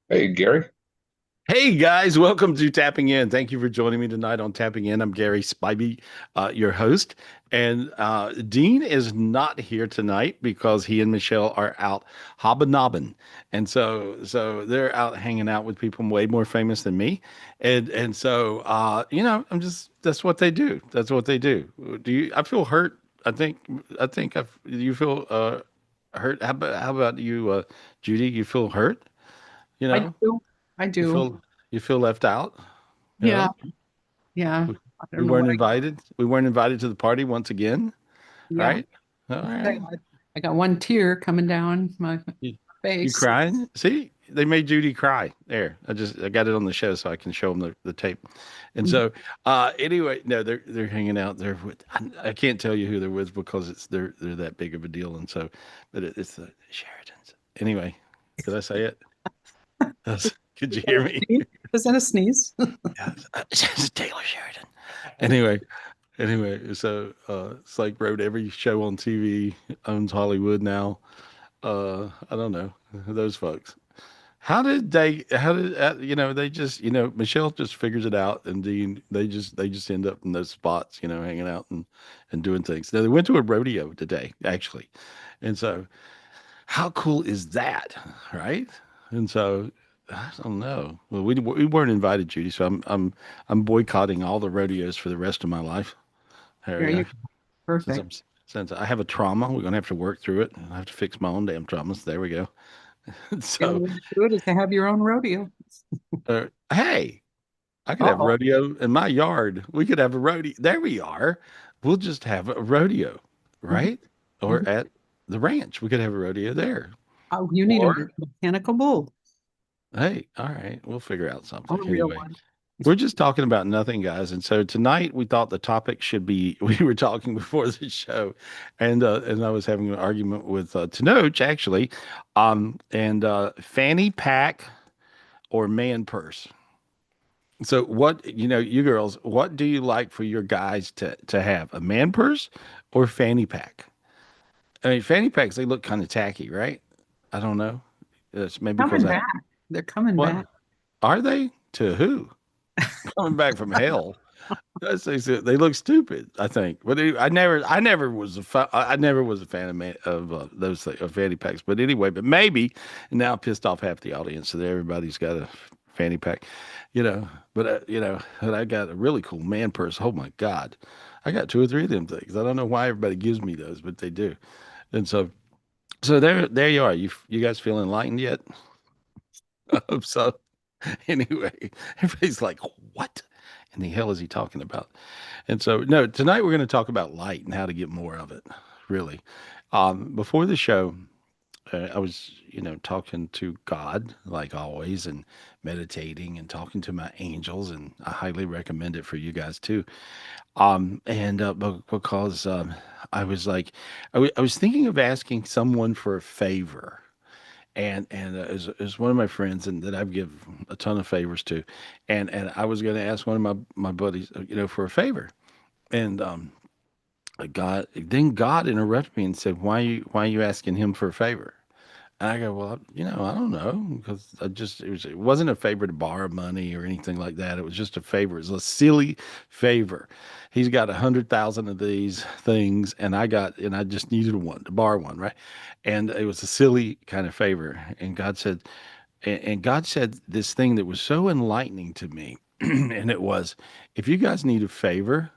Hey, Gary. Hey guys, welcome to Tapping In. Thank you for joining me tonight on Tapping In. I'm Gary Spivey, your host, and Dean is not here tonight because he and Michelle are out hobnobbing, and so they're out hanging out with people way more famous than me, and I'm just that's what they do. That's what they do. Do you? I feel hurt. You feel hurt. How about you, Judy? You feel hurt? You I know. do. I You do. feel left out, you Yeah. know? Yeah. We, I we don't know weren't what invited. We weren't invited to the party once again, yeah. right? All I right. got, I got one tear coming down my You face. crying? See, they made Judy cry. There, I got it on the show so I can show them the tape. And Mhm. so, anyway, no, they're hanging out there with. I can't tell you who they're with because they're that big of a deal. And so, but it's the Sheridans. Anyway, did I say it? Could you hear me? Was that a sneeze? Yes, it's Taylor Sheridan. Anyway, it's like wrote every show on TV, owns Hollywood now. I don't know those folks. How did, they just, Michelle just figures it out and Dean, they just end up in those spots, hanging out and doing things. Now they went to a rodeo today, actually. And so how cool is that? Right. And so I don't know. Well, we weren't invited, Judy, so I'm boycotting all the rodeos for the rest of my life. There we There go. you go. Since Perfect. I'm since I have a trauma, we're gonna have to work through it. I have to fix my own damn traumas. There we go. The only So, way to do it is to have your own rodeo. hey, I could have a Uh-oh. rodeo in my yard. We could have a rodeo. There we are. We'll just have a rodeo, Mhm. right? Or Mhm. at the ranch, we could have a rodeo there. Oh, you need a Or mechanical bull, hey, all right, we'll figure out a something real anyway. one. We're just talking about nothing, guys. And so tonight we thought the topic should be we were talking before the show, and I was having an argument with Tanoch actually, and fanny pack or man purse. So what you girls, what do you like for your guys to have? A man purse or fanny pack? I mean, fanny packs they look kind of tacky, right? I don't know. It's maybe because Coming I back. They're coming what back. are they to who? Coming back from hell. They look stupid. I think, but I never was I never was a fan of those things, of fanny packs. But anyway, but maybe now I pissed off half the audience, so everybody's got a fanny pack, you know. But I got a really cool man purse. Oh my God, I got two or three of them things. I don't know why everybody gives me those, but they do. And so there you are. You guys feel enlightened yet? I hope so. Anyway, everybody's like, what in the hell is he talking about? And so, no, tonight we're going to talk about light and how to get more of it, really. Before the show, I was, talking to God, like always, and meditating and talking to my angels, and I highly recommend it for you guys too. Because I was like, I was thinking of asking someone for a favor and is one of my friends and that I've given a ton of favors to, and I was going to ask one of my buddies, for a favor, and God interrupted me and said, why are you asking him for a favor? And I go, well, I don't know because it wasn't a favor to borrow money or anything like that. It was just a favor. It was a silly favor. He's got 100,000 of these things, and I just needed one to borrow one, right? And it was a silly kind of favor. And God said this thing that was so enlightening to me, and it was, if you guys need a favor,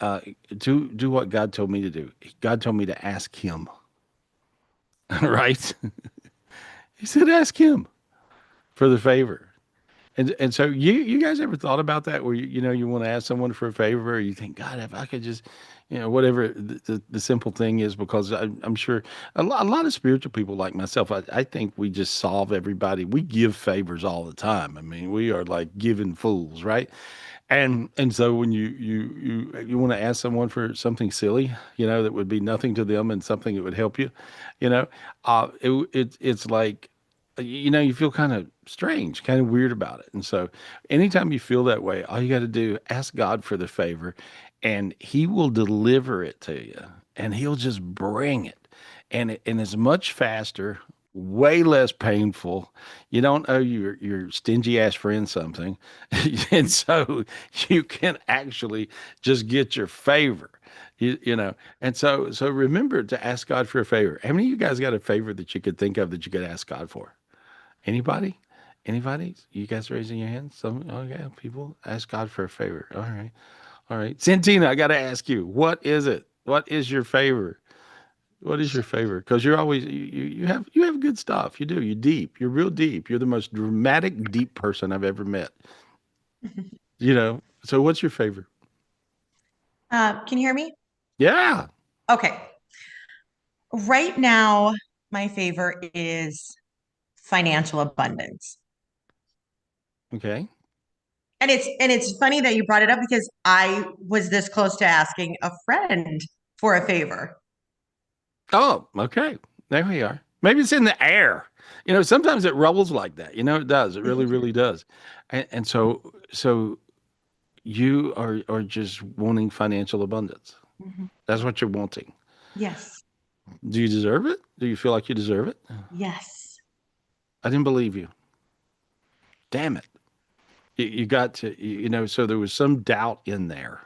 uh, do what God told me to do. God told me to ask Him, right? He said, ask Him for the favor. And so you guys ever thought about that where you want to ask someone for a favor or you think, God, if I could just, whatever the simple thing is, because I'm sure a lot of spiritual people like myself, I think we just solve everybody. We give favors all the time. I mean, we are like giving fools, right? And so when you want to ask someone for something silly, that would be nothing to them and something that would help you, you know, it's like, you feel kind of strange, kind of weird about it. And so anytime you feel that way, all you got to do, ask God for the favor and he will deliver it to you and he'll just bring it. And it's much faster. way less painful. You don't owe your stingy ass friend something, and so you can actually just get your favor. You know, and so remember to ask God for a favor. How many of you guys got a favor that you could think of that you could ask God for? Anybody? Anybody? You guys raising your hands? Some okay, people ask God for a favor. All right. All right. Santina, I gotta ask you, what is it? What is your favor? What is your favor? Because you're always you have good stuff. You do. You're deep. You're real deep. You're the most dramatic, deep person I've ever met. You know. So what's your favor? Can you hear me? Yeah. Okay. Right now, my favor is financial abundance. Okay. And it's funny that you brought it up because I was this close to asking a friend for a favor. Oh, okay. There we are. Maybe it's in the air. You know, sometimes it rolls like that. You know, it does. It really, really does. And so you are just wanting financial abundance. Mhm. That's what you're wanting. Yes. Do you deserve it? Do you feel like you deserve it? Yes. I didn't believe you. Damn it. You got to, you know, so there was some doubt in there.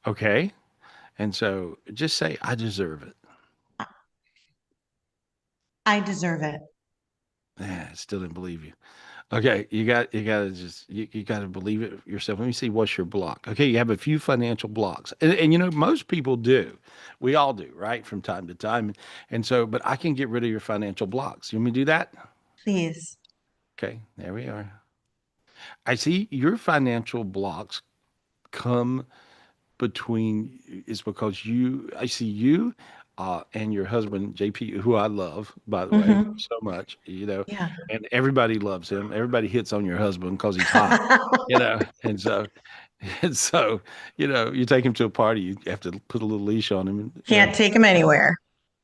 Okay. And so just say, I deserve it. I deserve it. I still didn't believe you. Okay. You got to just, you got to believe it yourself. Let me see what's your block. Okay. You have a few financial blocks. And, you know, most people do. We all do, right? From time to time. And so, but I can get rid of your financial blocks. You want me to do that? Please. Okay. There we are. I see your financial blocks come between is because you I see you and your husband JP, who I love, by the way, Hmm. so much, you know, Yeah. and everybody loves him. Everybody hits on your husband because he's hot, you know, and so and so, you know, you take him to a party, you have to put a little leash on him, and, you know. Can't take him anywhere.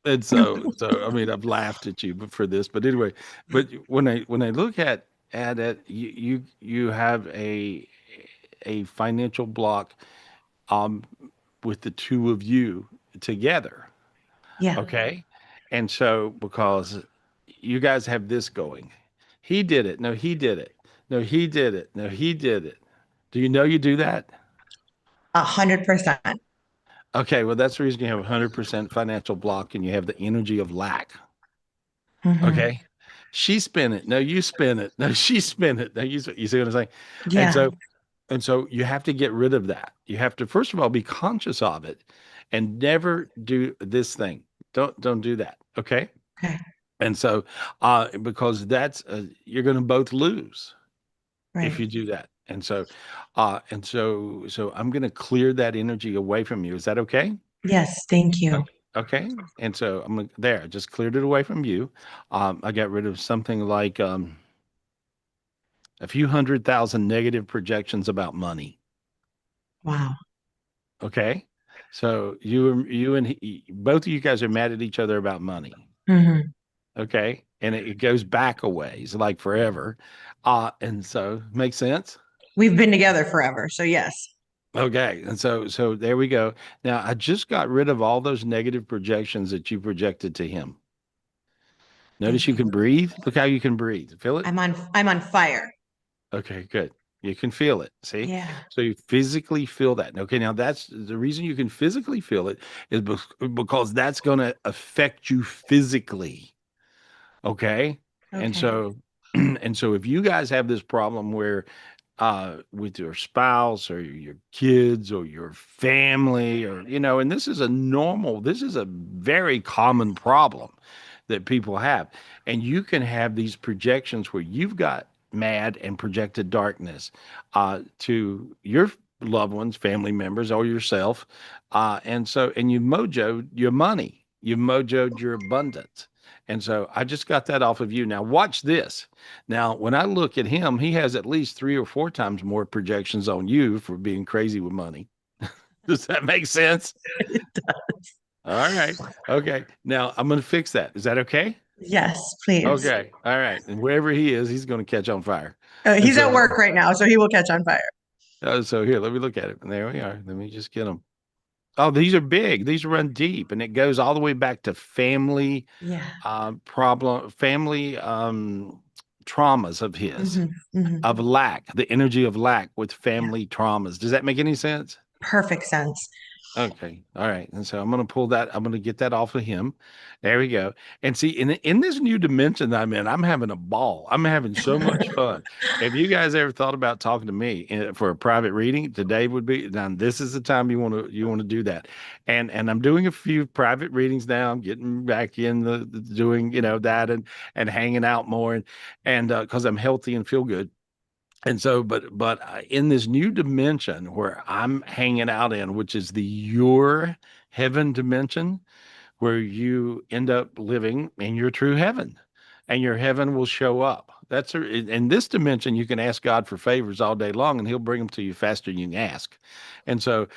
And so I mean, I've laughed at you for this, but anyway, but when I look at it, you have a financial block um with the two of you together. Yeah. Okay. And so, because you guys have this going, he did it. No, he did it. No, he did it. No, he did it. Do you know you do that? 100%. Okay. Well, that's the reason you have 100% financial block and you have the energy of lack. Hmm. Okay. She spin it. No, you spin it. No, she spin it. No, you see what I'm saying? And Yeah. so, and so you have to get rid of that. You have to, first of all, be conscious of it and never do this thing. Don't do that. Okay. Okay. And so, because that's you're going to both lose if Right. you do that. And so I'm going to clear that energy away from you. Is that okay? Yes. Thank you. Okay. And so there. I just cleared it away from you. I got rid of something like a few 100,000 negative projections about money. Wow. Okay. So you and both of you guys are mad at each other about money. Hmm. Okay. And it goes back a ways, like forever. And so makes sense. We've been together forever. So, yes. Okay. And so there we go. Now I just got rid of all those negative projections that you projected to him. Notice Thank you you. can breathe. Look how you can breathe. Feel it? I'm on fire. Okay, good. You can feel it. See? Yeah. So you physically feel that. Okay, now that's the reason you can physically feel it is because that's going to affect you physically. Okay. And Okay. so, and so if you guys have this problem where with your spouse or your kids or your family, or, you know, and this is a very common problem that people have. And you can have these projections where you've got mad and projected darkness to your loved ones, family members, or yourself. And you mojoed your money, you mojoed your abundance. And so I just got that off of you. Now, watch this. Now, when I look at him, he has at least 3 or 4 times more projections on you for being crazy with money. Does that make sense? All right. Okay. Now I'm going to fix that. Is that okay? Yes, please. Okay. All right. And wherever he is, he's going to catch on fire. And He's so, at work right now, so he will catch on fire. so here, let me look at it. And there we are. Let me just get him. Oh, these are big. These run deep, and it goes all the way back to family Yeah. family traumas of his, Hmm. Hmm. of lack, the energy of lack with Yeah. family traumas. Does that make any sense? Perfect sense. Okay. All right. And so I'm going to pull that. I'm going to get that off of him. There we go. And see, in this new dimension that I'm in, I'm having a ball. I'm having so much fun. If you guys ever thought about talking to me for a private reading, today would be now. This is the time you want to do that. And I'm doing a few private readings now. I'm getting back in the doing that and hanging out more and because I'm healthy and feel good. And so, but in this new dimension where I'm hanging out in, which is the your heaven dimension, where you end up living in your true heaven and your heaven will show up. In this dimension, you can ask God for favors all day long and he'll bring them to you faster than you can ask. And so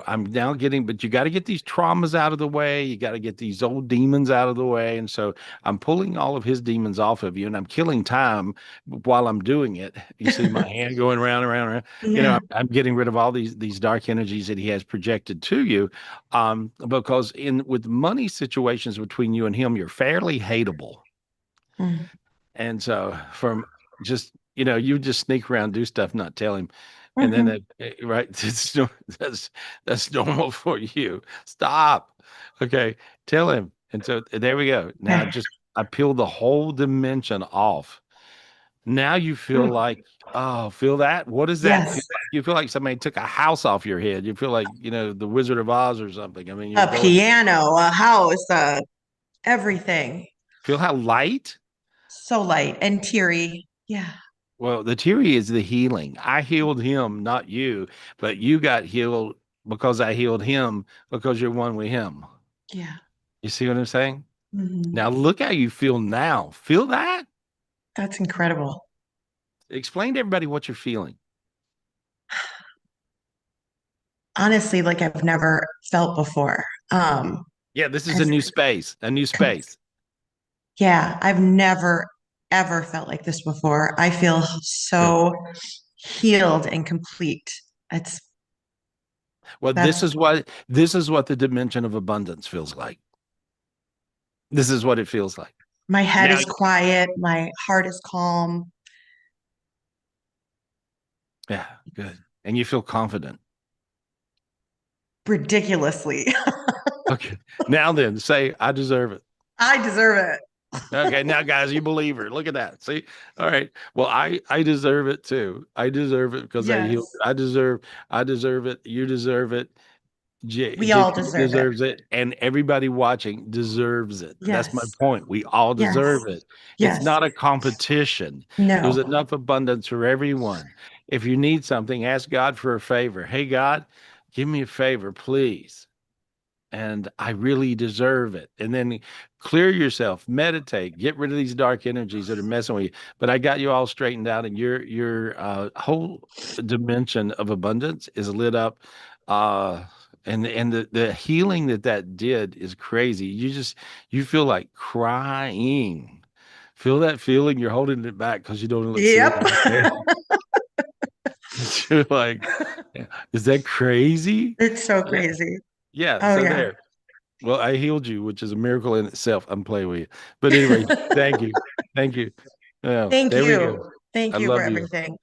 I'm now but you got to get these traumas out of the way. You got to get these old demons out of the way. And so I'm pulling all of his demons off of you and I'm killing time while I'm doing it. You see my hand going round and round and round. Yeah. I'm getting rid of all these dark energies that he has projected to you because in with money situations between you and him, you're fairly hateable. Mm. And so from just, you just sneak around, do stuff, not tell him. And then Hmm. right, that's normal for you. Stop. Okay, tell him. And so there we go. Now Okay. I peeled the whole dimension off. Now you feel Mm. like, oh, feel that? What does that feel Yes. like? You feel like somebody took a house off your head. You feel like, the Wizard of Oz or something. I mean, you're A going, piano, a house, everything. feel how light? So light and teary. Yeah. Well, the theory is the healing. I healed him, not you, but you got healed because I healed him because you're one with him. Yeah. You see what I'm saying? Hmm. Now look how you feel now. Feel that? That's incredible. Explain to everybody what you're feeling. Honestly, like I've never felt before. Yeah, this is a As new space, a new com- space. yeah, I've never ever felt like this before. I feel Good. so healed and complete. It's Well, this that's is what the dimension of abundance feels like. This is what it feels like. my head Now, is quiet, my heart is calm, yeah, good. And you feel confident. ridiculously. Okay. Now then, say, I deserve it. I deserve it. Okay, now guys, you believe her. Look at that. See? All right. Well, I deserve it too. I deserve it because I healed. Yes. I deserve it. You deserve it. We all JP deserve it. deserves it, and everybody watching deserves it. That's my Yes. point. We all Yes. deserve it. It's Yes. not a competition. There's No. enough abundance for everyone. If you need something, ask God for a favor. Hey, God, give me a favor, please, and I really deserve it. And then clear yourself, meditate, get rid of these dark energies that are messing with you. But I got you all straightened out, and your whole dimension of abundance is lit up. Uh, and the healing that did is crazy. You feel like crying. Feel that feeling. You're holding it back because you don't want to see it. Yep. You're like, is that crazy? It's so Yeah. crazy. Yeah. Oh So yeah. there. Well, I healed you, which is a miracle in itself. I'm playing with you. But anyway, thank you. Thank you. Yeah, Thank there we go. you. Thank I you for love you. everything.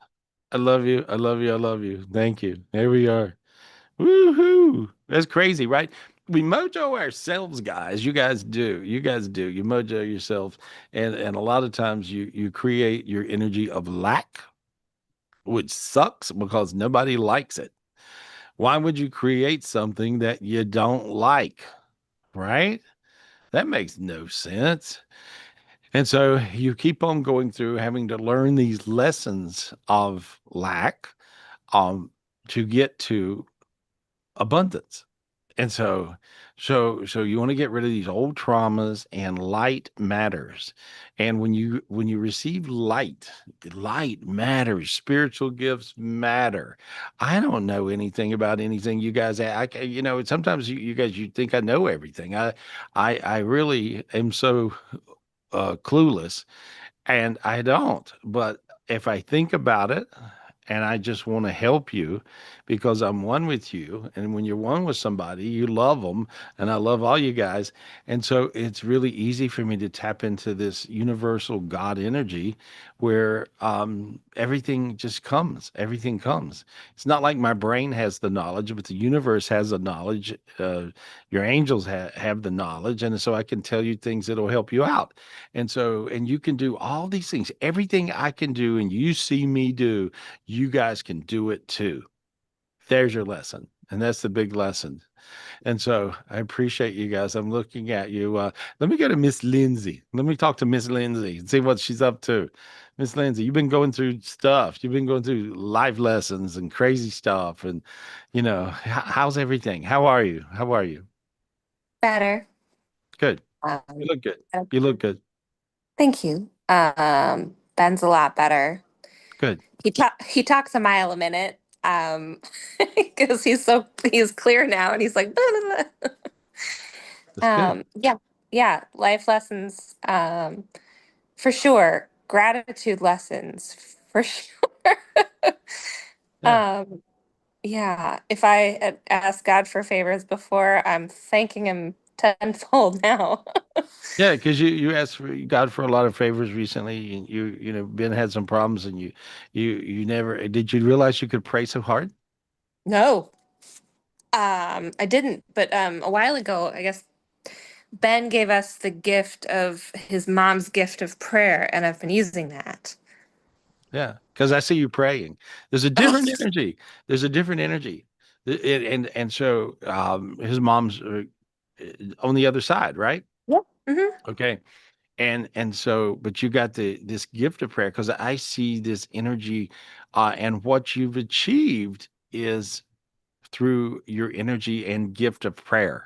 I love you. I love you. I love you. Thank you. There we are. Woohoo. That's crazy, right? We mojo ourselves, guys. You guys do. You guys do. You mojo yourself. And a lot of times you create your energy of lack, which sucks because nobody likes it. Why would you create something that you don't like? Right? That makes no sense. And so you keep on going through having to learn these lessons of lack um, to get to abundance. And so you want to get rid of these old traumas and light matters. And when you receive light matters. Spiritual gifts matter. I don't know anything about anything you guys sometimes you guys you think I know everything. I really am so clueless and I don't. But if I think about it and I just want to help you because I'm one with you. And when you're one with somebody, you love them, and I love all you guys. And so it's really easy for me to tap into this universal God energy where everything just comes. Everything comes. It's not like my brain has the knowledge, but the universe has the knowledge. Your angels have the knowledge. And so I can tell you things that'll help you out. And so, and you can do all these things. Everything I can do and you see me do, you guys can do it too. There's your lesson. And that's the big lesson. And so I appreciate you guys. I'm looking at you. Let me go to Miss Lindsay. Let me talk to Miss Lindsay and see what she's up to. Miss Lindsay, you've been going through stuff. You've been going through life lessons and crazy stuff. And, how's everything? How are you? How are you? Better. Good. You Um, look good. uh, You look good. Thank you. Ben's a lot better. Good. He talks a mile a minute. Because he's clear now and he's like, "Blah, blah, blah." That's good. Yeah, yeah, life lessons, for sure. Gratitude lessons for sure. Yeah. Um, yeah, if I had asked God for favors before, I'm thanking him tenfold now. Yeah, because you asked God for a lot of favors recently, and Ben had some problems, and you never did. You realize you could pray so hard? No. I didn't, but a while ago, I guess Ben gave us the gift of his mom's gift of prayer, and I've been using that. Yeah, because I see you praying. There's a different energy. There's a different energy, and so his mom's on the other side, right? Yep. Hmm. Okay, and so, but you got this gift of prayer because I see this energy, and what you've achieved is through your energy and gift of prayer.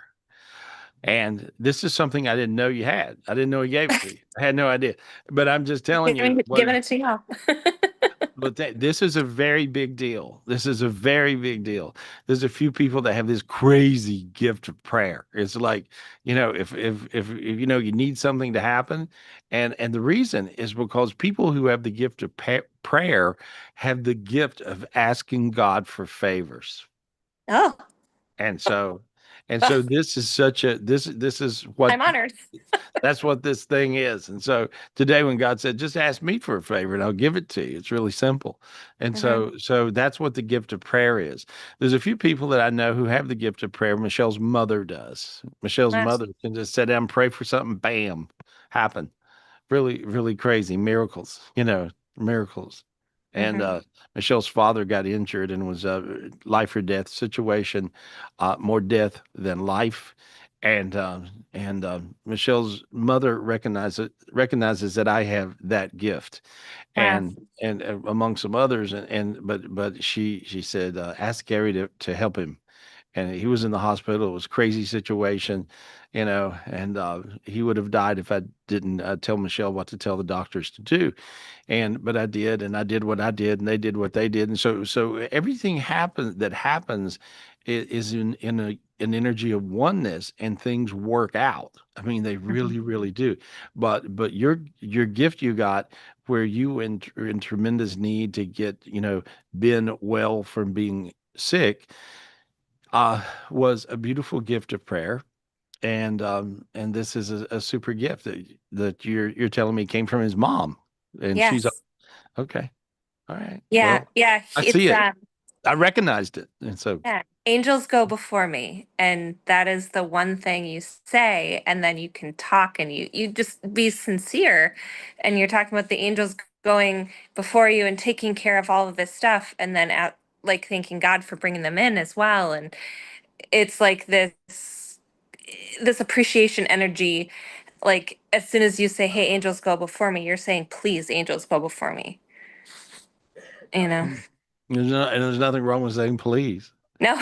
And this is something I didn't know you had. I didn't know he gave it to you. I had no idea. But I'm just telling you Giving it to y'all. this is a very big deal. This is a very big deal. There's a few people that have this crazy gift of prayer. It's like, if you need something to happen, and the reason is because people who have the gift of prayer have the gift of asking God for favors. Oh, And so ugh, this is such a this is what I'm honored. that's what this thing is. And so today when God said, just ask me for a favor and I'll give it to you. It's really simple. And Hmm. so that's what the gift of prayer is. There's a few people that I know who have the gift of prayer. Michelle's mother does. Michelle's Nice. mother can just sit down and pray for something, bam, happen. Really, really crazy miracles, miracles. And Hmm. Michelle's father got injured and was a life or death situation, more death than life. And Michelle's mother recognizes that I have that gift, Wow. and among some others, but she said, ask Gary to help him, and he was in the hospital. It was a crazy situation, and he would have died if I didn't tell Michelle what to tell the doctors to do. But I did, and I did what I did, and they did what they did, and so everything happens is in an energy of oneness, and things work out. I mean, they Hmm. really, really do. But your gift you got, where you were in tremendous need to get Ben well from being sick, uh, was a beautiful gift of prayer. And this is a super gift that you're telling me came from his mom, and she's Yes. okay. All right. Yeah. Well, Yeah. I see It's it. I recognized it, and so Yeah, angels go before me, and that is the one thing you say, and then you can talk, and you just be sincere, and you're talking about the angels going before you and taking care of all of this stuff, and then out like thanking God for bringing them in as well, and it's like this appreciation energy. Like as soon as you say, "Hey, angels go before me," you're saying, "Please, angels go before me." You know? mm, there's nothing wrong with saying please. No.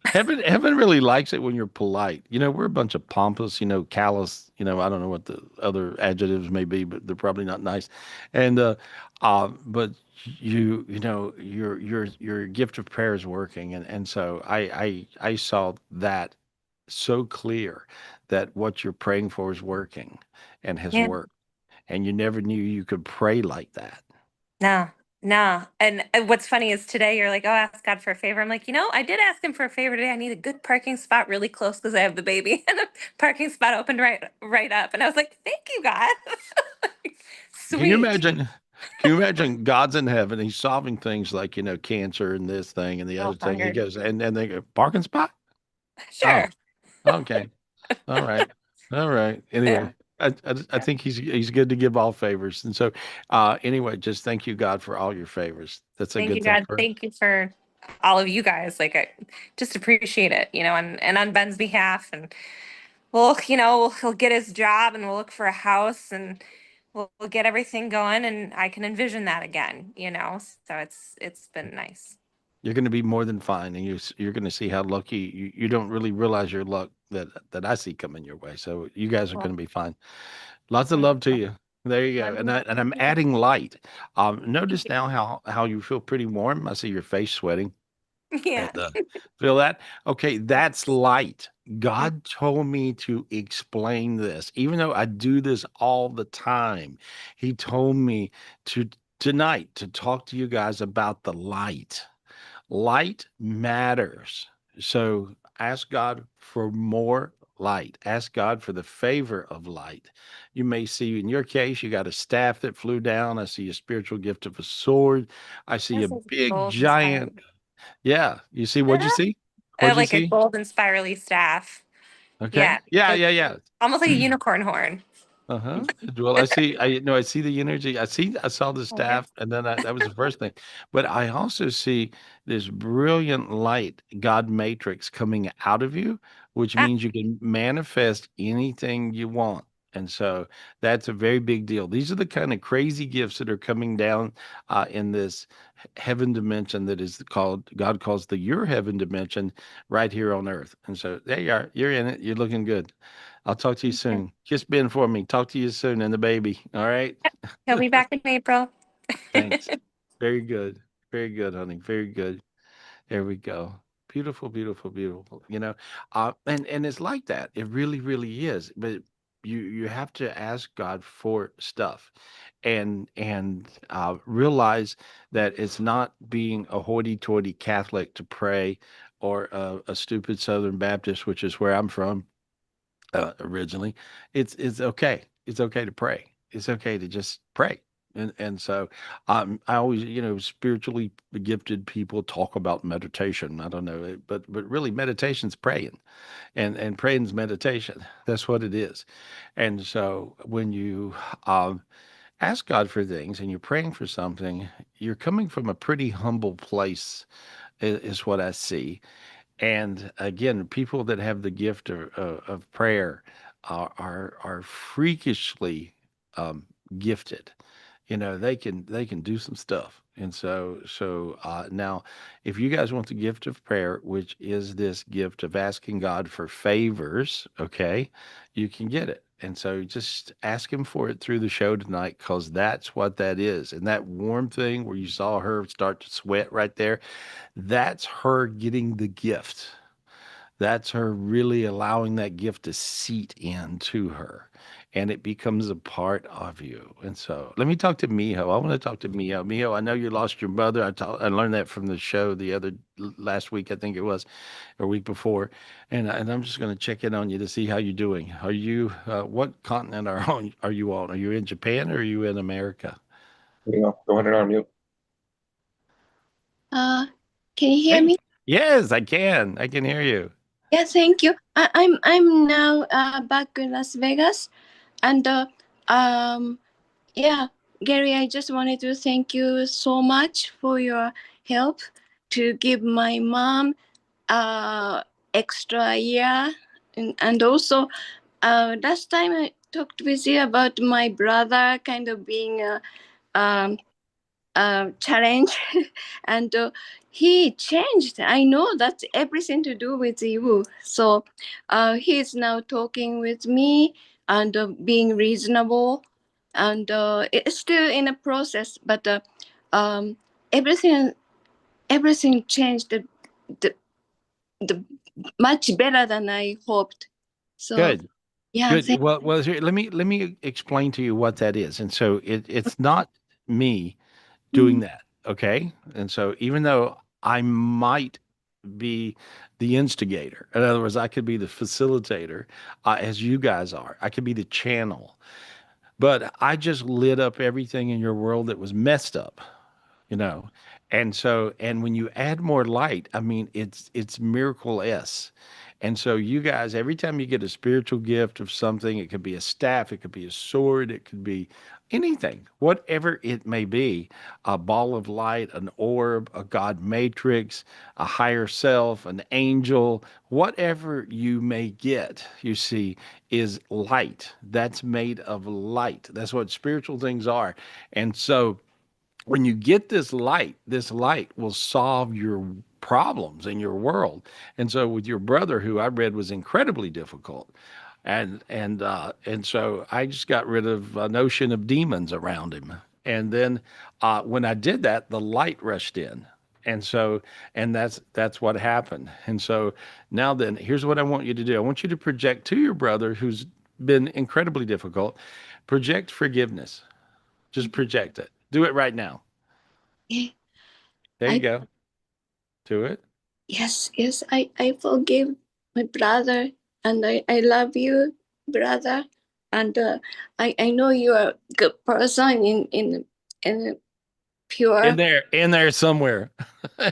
Heaven really likes it when you're polite. We're a bunch of pompous, callous. I don't know what the other adjectives may be, but they're probably not nice. And but your gift of prayer is working, and so I saw that so clear that what you're praying for is working and has Yeah. worked, and you never knew you could pray like that. No. No. And what's funny is today you're like, oh, ask God for a favor. I'm like, I did ask him for a favor today. I need a good parking spot really close because I have the baby. And the parking spot opened right up. And I was like, thank you, God. Can you Sweet. imagine? Can you imagine God's in heaven? He's solving things like, cancer and this thing and the Oh, other thing. He hungry. goes, and they go, parking spot? Oh, Sure. okay. All right. All right. Yeah. Anyway, I think he's good to give all favors. And so, anyway, just thank you, God, for all your favors. That's a Thank good you, thing God. for. Thank you for all of you guys. Like, I just appreciate it, and on Ben's behalf. And he'll get his job and we'll look for a house and we'll get everything going. And I can envision that again. So it's been nice. You're going to be more than fine, and you're going to see how lucky you don't really realize your luck that I see coming your way. So you guys are Well, going to be fine. Lots of love to wonderful. you. There you go. Love And I'm you. adding light. Notice now how you feel pretty warm. I see your face sweating. Yeah. And feel that? Okay, that's light. God told me to explain this, even though I do this all the time. He told me to tonight to talk to you guys about the light. Light matters. So ask God for more light. Ask God for the favor of light. You may see in your case, you got a staff that flew down. I see a spiritual gift of a sword. I see a This is big gold giant. inspired. Yeah. You see, what'd you see? What'd you Like a see? golden spirally staff. Yeah. Okay. Yeah, Like, yeah, yeah. almost like a unicorn horn. Uh-huh. Well, I see the energy. I saw the Oh, yeah. staff, and then that was the first thing. But I also see this brilliant light, God matrix coming out of you, which Ah, means you can manifest anything you want. And so that's a very big deal. These are the kind of crazy gifts that are coming down in this heaven dimension that is called, God calls the your heaven dimension right here on earth. And so there you are. You're in it. You're looking good. I'll talk to you soon. Kiss Ben for me. Talk to you soon and the baby. All right. he'll be back in April. Thanks. Very good. Very good, honey. Very good. There we go. Beautiful, beautiful, beautiful. And it's like that. It really, really is. But you have to ask God for stuff, and realize that it's not being a hoity-toity Catholic to pray, or a stupid Southern Baptist, which is where I'm from originally. It's okay. It's okay to pray. It's okay to just pray. And so I always, spiritually gifted people talk about meditation. I don't know, but really meditation's praying, and praying's meditation. That's what it is. And so when you ask God for things and you're praying for something, you're coming from a pretty humble place, is what I see. And again, people that have the gift of prayer are freakishly um, gifted. They can do some stuff. And so now, if you guys want the gift of prayer, which is this gift of asking God for favors, okay, you can get it. And so just ask him for it through the show tonight, because that's what that is. And that warm thing where you saw her start to sweat right there, that's her getting the gift. That's her really allowing that gift to seep into her, and it becomes a part of you. And so let me talk to Miho. I want to talk to Miho. Miho, I know you lost your mother. I learned that from the show last week, I think it was, or week before. And I'm just going to check in on you to see how you're doing. What continent are you on? Are you in Japan or are you in America? Go ahead and unmute. Uh, can you hear Hey, me? yes, I can. I can hear you. Yeah, thank you. I'm now back in Las Vegas, and yeah, Gary, I just wanted to thank you so much for your help to give my mom extra year, and also last time I talked with you about my brother kind of being um challenge and he changed. I know that's everything to do with you, so he's now talking with me and being reasonable, and it's still in a process, but um, everything everything changed the, the much better than I hoped. So Good. yeah, Good. Well, here, let me explain to you what that is. And so it's not me doing that. Okay. And so even though I might be the instigator, in other words, I could be the facilitator, as you guys are, I could be the channel, but I just lit up everything in your world that was messed up, you know. And so, and when you add more light, I mean, it's miracle s. And so you guys, every time you get a spiritual gift of something, it could be a staff, it could be a sword, it could be anything, whatever it may be, a ball of light, an orb, a god matrix, a higher self, an angel, whatever you may get, you see, is light. That's made of light. That's what spiritual things are. And so when you get this light will solve your problems in your world. And so with your brother, who I read was incredibly difficult, and so I just got rid of a notion of demons around him. And then when I did that, the light rushed in. And so, and that's what happened. And so now then, here's what I want you to do. I want you to project to your brother, who's been incredibly difficult, project forgiveness. Just project it. Do it right now. Yeah. There you I go. Do it. yes, I forgive my brother, and I love you, brother. And I know you are a good person in pure. In there somewhere.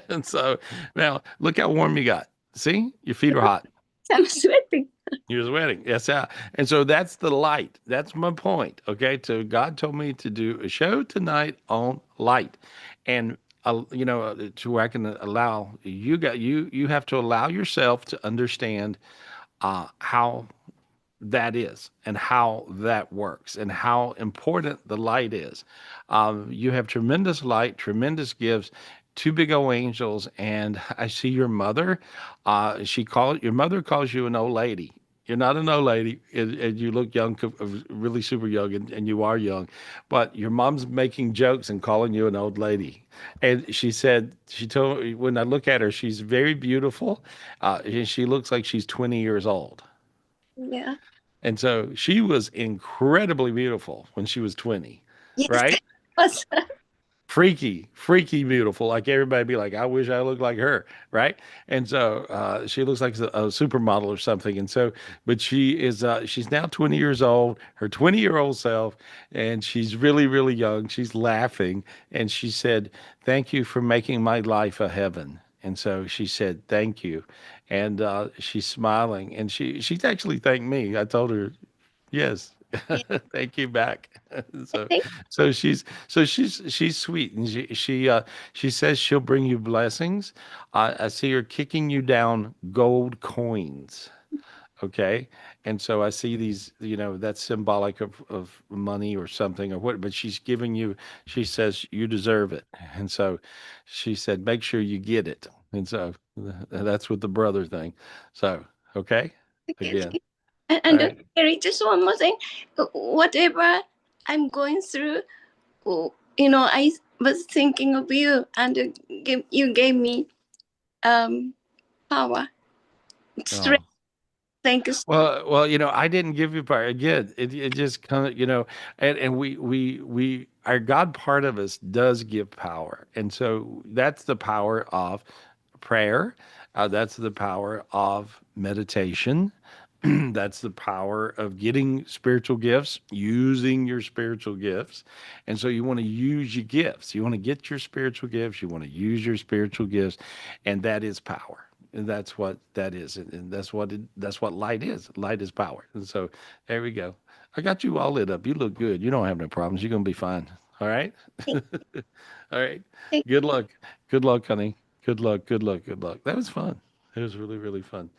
And so now look how warm you got. See? Your feet are hot. I'm sweating. You're sweating. Yes, yeah. And so that's the light. That's my point. Okay. So God told me to do a show tonight on light. And to where I can allow you have to allow yourself to understand how that is and how that works and how important the light is. You have tremendous light, tremendous gifts, two big old angels, and I see your mother. Your mother calls you an old lady. You're not an old lady, and you look young, really super young, and you are young. But your mom's making jokes and calling you an old lady. And she told me, when I look at her, she's very beautiful. And she looks like she's 20 years old. Yeah. And so she was incredibly beautiful when she was 20, Yes. right? Was Freaky, freaky beautiful. Like everybody be like, I wish I looked like her, right? And so she looks like a supermodel or something. And so, but she's now 20 years old, her 20-year-old self, and she's really, really young. She's laughing. And she said, thank you for making my life a heaven. And so she said, thank you. And she's smiling. And she's actually thanked me. I told her, yes. yeah. Thank you back. So Thank she's sweet, and she says she'll bring you blessings. I see her kicking you down gold coins. Okay. And so I see these, that's symbolic of money or something or what, but she's giving you, she says you deserve it. And so she said, make sure you get it. And so that's with the brother thing. So, okay. yes. Again. All And right. Gary, just one more thing. Whatever I'm going through, I was thinking of you, and you gave me power, Oh. strength. Thank you. Well, I didn't give you part again. It just kind of, and our God part of us does give power, and so that's the power of prayer. That's the power of meditation. That's the power of getting spiritual gifts, using your spiritual gifts. And so you want to use your gifts. You want to get your spiritual gifts. You want to use your spiritual gifts, and that is power. And that's what that is, and that's what light is. Light is power. And so there we go. I got you all lit up. You look good. You don't have no problems. You're gonna be fine. All right. Thank, All right. thank, Good luck. Good luck, honey. Good luck. Good luck. Good luck. That was fun. It was really, really fun.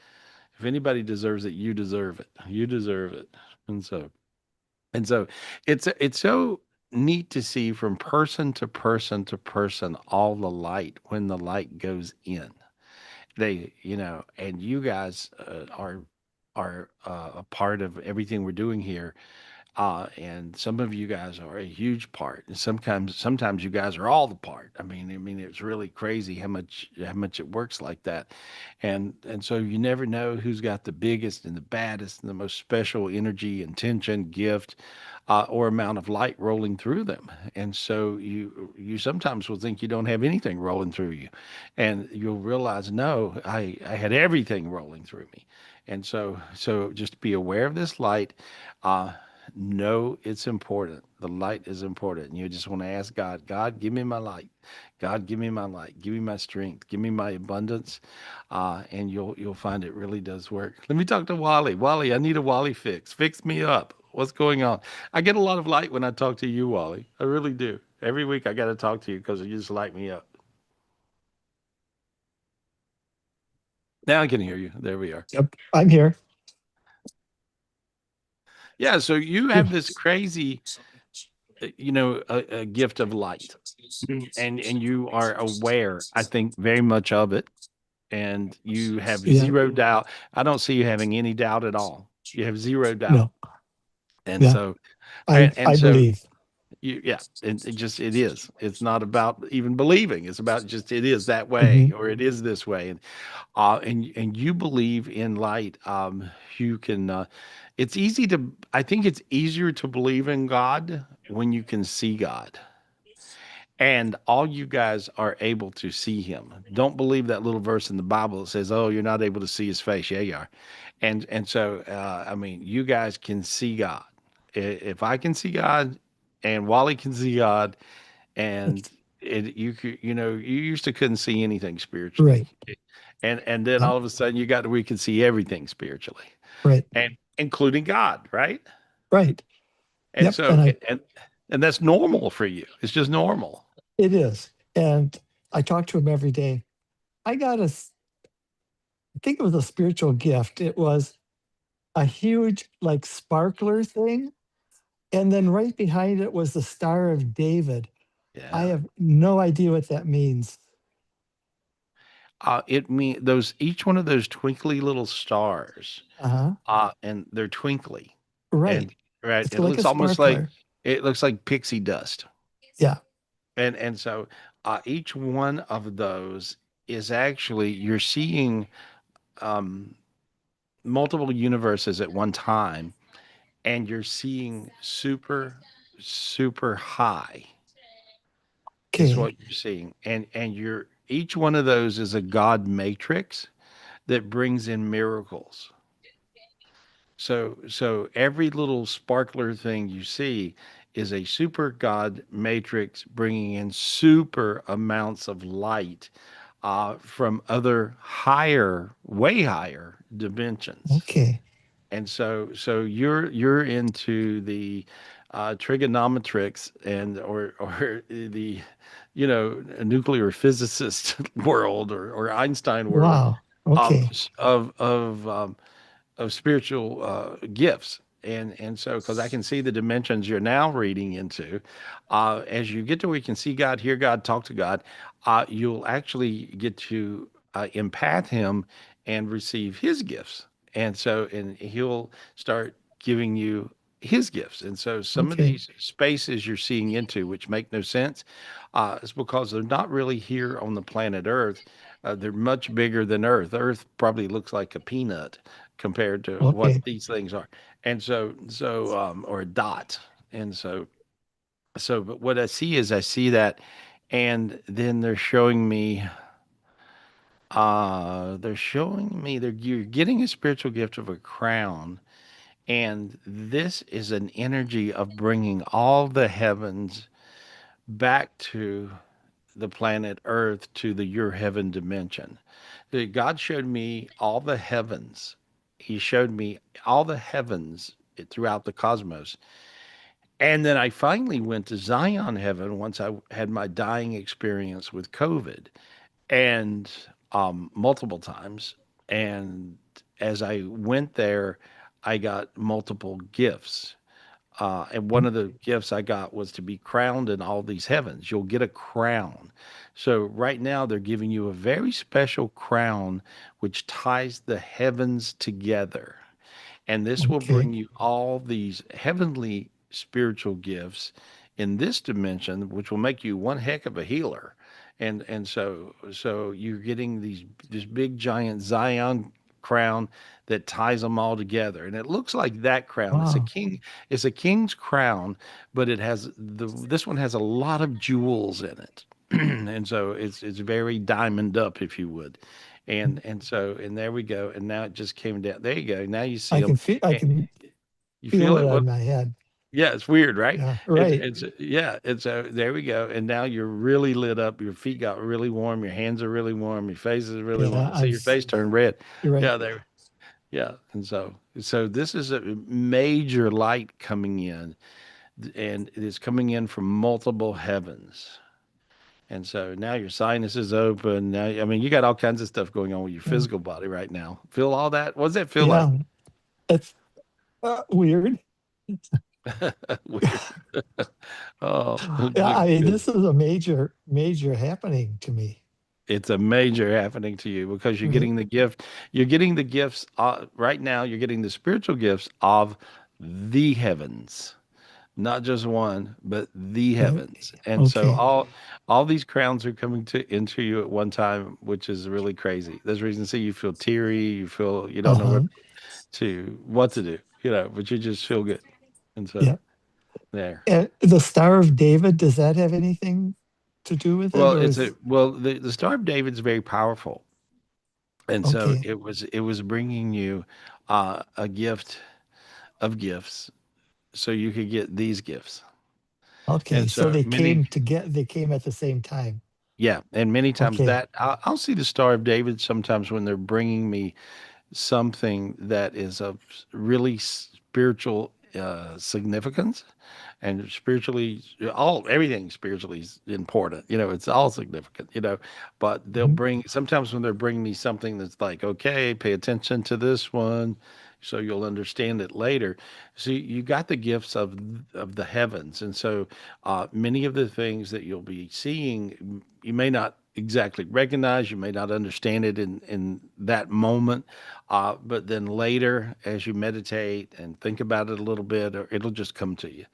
If anybody deserves it, you deserve it. You deserve it. And so, it's so neat to see from person to person to person all the light when the light goes in. And you guys are a part of everything we're doing here. And some of you guys are a huge part. And sometimes you guys are all the part. I mean, it's really crazy how much it works like that. And so you never know who's got the biggest and the baddest and the most special energy, intention, gift, or amount of light rolling through them. And so you sometimes will think you don't have anything rolling through you, and you'll realize, no, I had everything rolling through me. And so just be aware of this light. Uh, know it's important. The light is important. And you just want to ask God, God, give me my light. God, give me my light. Give me my strength. Give me my abundance. And you'll find it really does work. Let me talk to Wally. Wally, I need a Wally fix. Fix me up. What's going on? I get a lot of light when I talk to you, Wally. I really do. Every week I got to talk to you because you just light me up. Now I can hear you. There we are. Yep, I'm here. Yeah. So you have this crazy, a gift of light, and you are aware, I think, very much of it, and you have Yeah. zero doubt. I don't see you having any doubt at all. You have zero doubt, No, and yeah, so I so believe. yeah, and it is. It's not about even believing. It's about just it is that Hmm. way, or it is this way, and you believe in light. You can. It's easy to. I think it's easier to believe in God when you can see God. And all you guys are able to see him. Don't believe that little verse in the Bible that says, "Oh, you're not able to see his face." Yeah, you are. And so, I mean, you guys can see God. If I can see God, and Wally can see God, and you could, you used to couldn't see anything spiritually, Right. and then Yep. all of a sudden you got to we can see everything spiritually, Right. and including God, right? Right. And Yep. so, and that's normal for you. It's just normal. It is. And I talk to him every day. I got I think it was a spiritual gift. It was a huge, like, sparkler thing. And then right behind it was the Star of David. I Yeah. have no idea what that means. It mean those each one of those twinkly little stars, Uh huh. and they're twinkly, Right. and right, It's like a sparkler. it looks like pixie dust, Yeah. and so each one of those is actually you're seeing um, multiple universes at one time, and you're seeing super high is Okay. what you're seeing, and you're each one of those is a God matrix that brings in miracles. So every little sparkler thing you see is a super God matrix bringing in super amounts of light from other higher, way higher dimensions. Okay. And so you're into the trigonometrics and or the nuclear physicist world or Einstein world Wow. of Okay. of spiritual gifts. And so because I can see the dimensions you're now reading into, as you get to where you can see God, hear God, talk to God, you'll actually get to empath him and receive his gifts. And he'll start giving you his gifts. And so some of Okay. these spaces you're seeing into, which make no sense, is because they're not really here on the planet Earth. They're much bigger than Earth. Earth probably looks like a peanut compared to what Okay. these things are. And or a dot. And but what I see that, and then they're showing me that you're getting a spiritual gift of a crown. And this is an energy of bringing all the heavens back to the planet Earth to the your heaven dimension. That God showed me all the heavens. He showed me all the heavens throughout the cosmos. And then I finally went to Zion heaven once I had my dying experience with COVID and multiple times. And as I went there, I got multiple gifts. And one of the gifts I got was to be crowned in all these heavens. You'll get a crown. So right now they're giving you a very special crown which ties the heavens together. and this will Okay. bring you all these heavenly spiritual gifts in this dimension, which will make you one heck of a healer. And so you're getting this big giant Zion crown that ties them all together, and it looks like that crown. It's a Wow. king. It's a king's crown, but it has this one has a lot of jewels in it, and so it's very diamond up, if you would. And there we go. And now it just came down. There you go. Now you see I them. can feel I can You feel feel it it? What? on my head. Yeah, it's weird, right? Yeah, right. Yeah, there we go. And now you're really lit up. Your feet got really warm. Your hands are really warm. Your face is really warm. Yeah, See your face turn red. you're right. Yeah, there. Yeah, and so this is a major light coming in, and it is coming in from multiple heavens. And so now your sinus is open. Now, I mean, you got all kinds of stuff going on with your Yeah. physical body right now. Feel all that? What does that feel Yeah, like? it's weird. Weird. Oh, Yeah, I mean, good. this is a major happening to me. It's a major happening to you because you're Right. getting the gift. You're getting the gifts right now. You're getting the spiritual gifts of the heavens, not just one, but the Right. heavens. And so Okay. all these crowns are coming to into you at one time, which is really crazy. There's reason to see you feel teary. You feel you don't know Uh-huh. what to do, but you just feel good. And so Yeah. there. And the Star of David, does that have anything to do with it, Well, or is the Star of David's very powerful. And so okay? it was bringing you a gift of gifts so you could get these gifts. Okay, And so so they came at the same time. yeah, and many times Okay. that I'll see the Star of David sometimes when they're bringing me something that is of really spiritual significance, and spiritually all everything spiritually is important, it's all significant, but they'll Mhm. bring sometimes when they're bringing me something that's like, okay, pay attention to this one so you'll understand it later. So you got the gifts of the heavens, and so many of the things that you'll be seeing, you may not exactly recognize, you may not understand it in that moment, but then later, as you meditate and think about it a little bit, or it'll just come to you.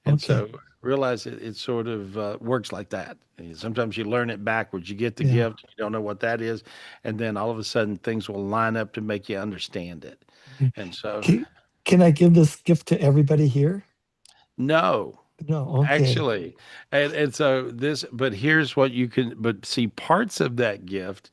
And Okay. so realize it sort of works like that. And sometimes you learn it backwards. You get the Yeah. gift, you don't know what that is, and then all of a sudden things will line up to make you understand it. Okay. And so, Can I give this gift to everybody here? no, No. Okay. actually, and so but here's what you can, but see parts of that gift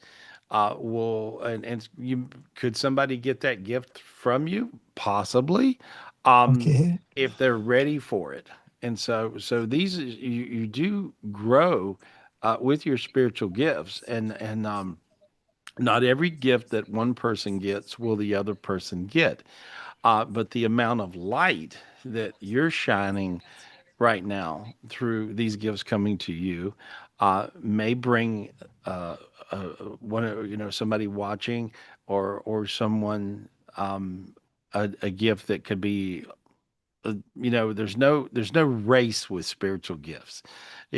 will, and you could somebody get that gift from you? Possibly, um, Okay. if they're ready for it. And so you do grow with your spiritual gifts, and not every gift that one person gets will the other person get. But the amount of light that you're shining right now through these gifts coming to you may bring uh, uh, somebody watching, or someone, a gift that could be, there's no race with spiritual gifts,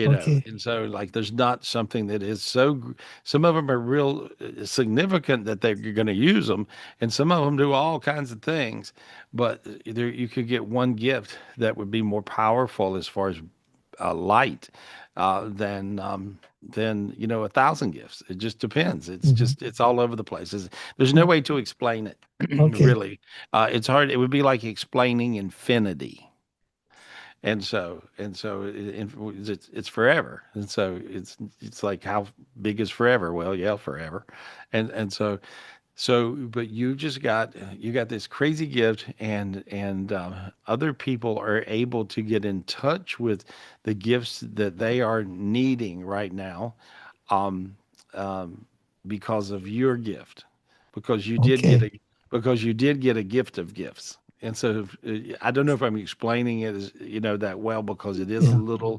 Okay. and so like there's not something that is some of them are real significant that they're going to use them, and some of them do all kinds of things, but there you could get one gift that would be more powerful as far as light than 1,000 gifts. It just depends. Mhm. It's all over the place. There's no Oh, way to explain it. okay. Really, it's hard. It would be like explaining infinity. And so it's forever. And so it's like, how big is forever? Well, yeah, forever. And but you got this crazy gift, and other people are able to get in touch with the gifts that they are needing right now, um, um, because of your gift, because you did get Okay. a because you did get a gift of gifts. And so I don't know if I'm explaining it as that well, because it is a Yeah.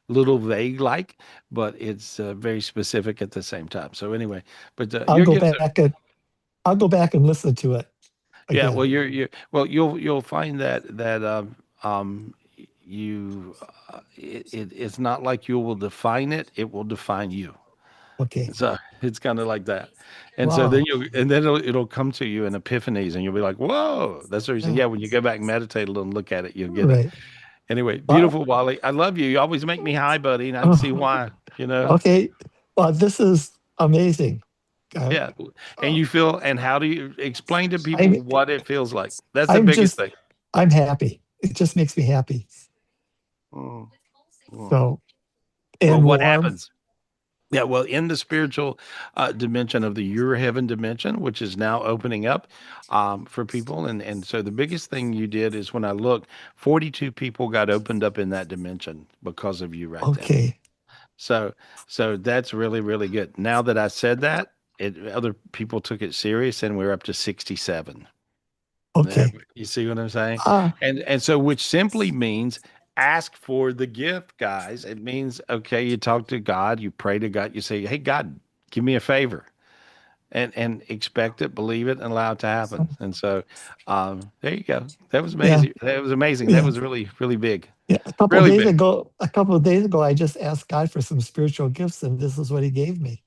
little vague, like, but it's very specific at the same time. So anyway, but I'll your go gifts. back and I'll go back and listen to it Yeah, well, again. you'll find that you it's not like you will define it; it will define you. Okay. So it's kind of like that. And so then Wow. it'll come to you in epiphanies and you'll be like, whoa, that's the reason. Yeah. Yeah, when you go back and meditate a little and look at it, you'll get it. Right. Anyway, Well, beautiful Wally. I love you. You always make me high, buddy, and I can see oh, why, you know? okay. Well, this is amazing. Uh, Yeah. And you feel, and how do you explain to people I'm what it feels like? That's the I'm biggest just thing. I'm happy. It just makes me happy. Mm, mm. So Well, and what warm. happens? Yeah, well, in the spiritual dimension of the your heaven dimension, which is now opening up for people, and so the biggest thing you did is when I looked, 42 people got opened up in that dimension because of you right then. Okay. So, so that's really, really good. Now that I said that, other people took it serious, and we're up to 67. Yeah, Okay. you see what I'm saying? Uh And so which simply means ask for the gift, guys. It means okay, you talk to God, you pray to God, you say, "Hey God, give me a favor." And expect it, believe it, and allow it to happen. And so there you go. That was yeah. amazing. That was amazing. That Yeah. was really, really big. Yeah. Really big. A couple of days ago, I just asked God for some spiritual gifts, and this is what He gave me.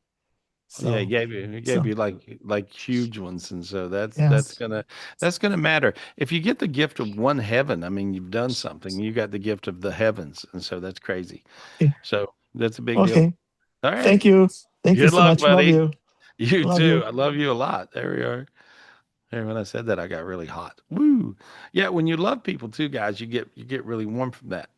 Yeah, So, he gave so you like huge ones, and so yeah. that's gonna matter. If you get the gift of one heaven, I mean, you've done something. You got the gift of the heavens, and so that's crazy. Okay. So that's a big deal. Okay. All right, Thank you. Thank you good so luck, much. Love buddy. you. You Love too. you. I love you a lot. There we are. And when I said that, I got really hot. Woo! Yeah, when you love people too, guys, you get really warm from that.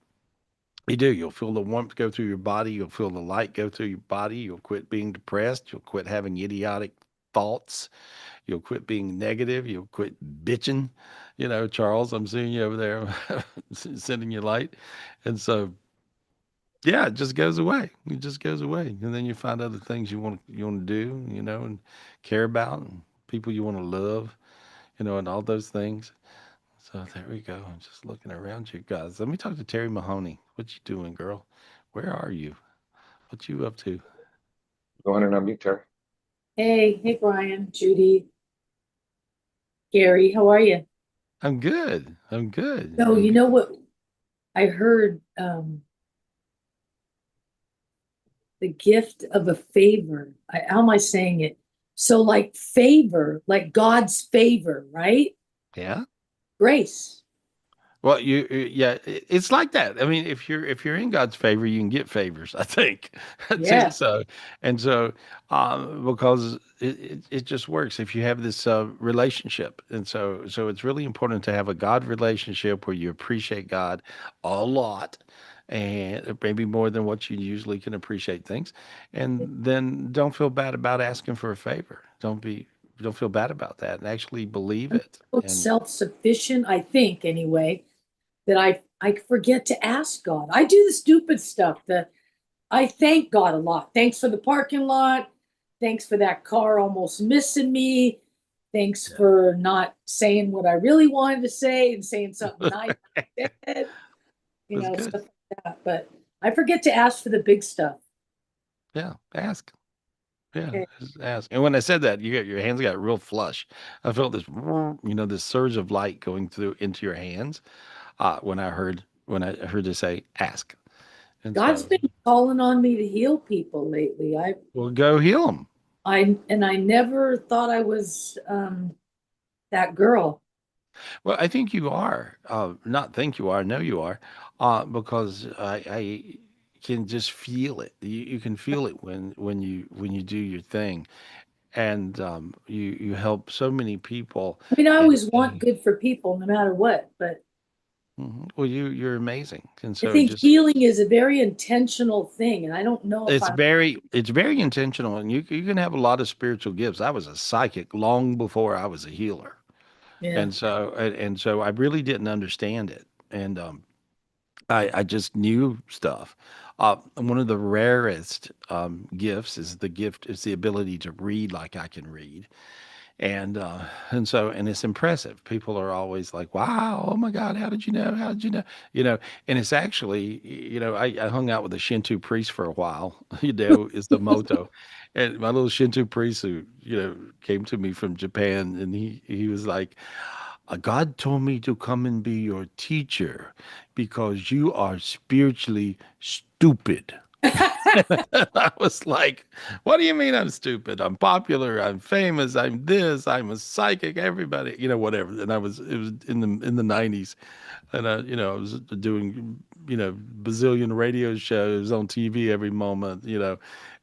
You do. You'll feel the warmth go through your body. You'll feel the light go through your body. You'll quit being depressed. You'll quit having idiotic thoughts. You'll quit being negative. You'll quit bitching. You know, Charles, I'm seeing you over there sending you light. And so, yeah, it just goes away. It just goes away. And then you find other things you want to do, and care about and people you want to love, and all those things. So there we go. I'm just looking around you guys. Let me talk to Terry Mahoney. What you doing, girl? Where are you? What you up to? Go ahead and unmute, Terry. Hey, Brian, Judy, Gary, how are you? I'm good. I'm good. So I'm you good. know what I heard, the gift of a favor. How am I saying it? So like favor, like God's favor, right? Yeah. Grace. Well, yeah, it's like that. I mean, if you're in God's favor, you can get favors. I think, I think Yeah. so, and so because it just works if you have this relationship, and so it's really important to have a God relationship where you appreciate God a lot, and maybe more than what you usually can appreciate things, and then don't feel bad about asking for a favor. Don't feel bad about that, and actually believe I'm it. so And self-sufficient, I think anyway, that I forget to ask God. I do the stupid stuff that I thank God a lot. Thanks for the parking lot. Thanks for that car almost missing me. Thanks for not saying what I really wanted to say and saying something nice instead. that's good. Stuff like that. But I forget to ask for the big stuff. Yeah, ask. Yeah, Okay. just ask. And when I said that, your hands got real flush. I felt this, this surge of light going through into your hands when I heard you say ask. And God's so, been calling on me to heal people lately. well, go heal them. I never thought I was that girl. Well, I think you are. Not think you are. Know you are. Because I can just feel it. You can feel it when you do your thing, and you help so many people. I mean, I And, always want good for people no matter what, but well, you're amazing, and I so think just healing is a very intentional thing, and I don't know if it's very intentional, and you can have a lot of spiritual gifts. I was a psychic long before I was a healer, yeah. and so I really didn't understand it, and I just knew stuff. One of the rarest gifts is the ability to read like I can read. And it's impressive. People are always like, "Wow, oh my God, how did you know? How did you know?" And it's actually, I hung out with a Shinto priest for a while. Is the motto, and my little Shinto priest who came to me from Japan, and he was like, God told me to come and be your teacher because you are spiritually stupid." I was like, what do you mean I'm stupid? I'm popular, I'm famous, I'm this, I'm a psychic, everybody, whatever. And it was in the 90s. And I was doing, bazillion radio shows on TV every moment,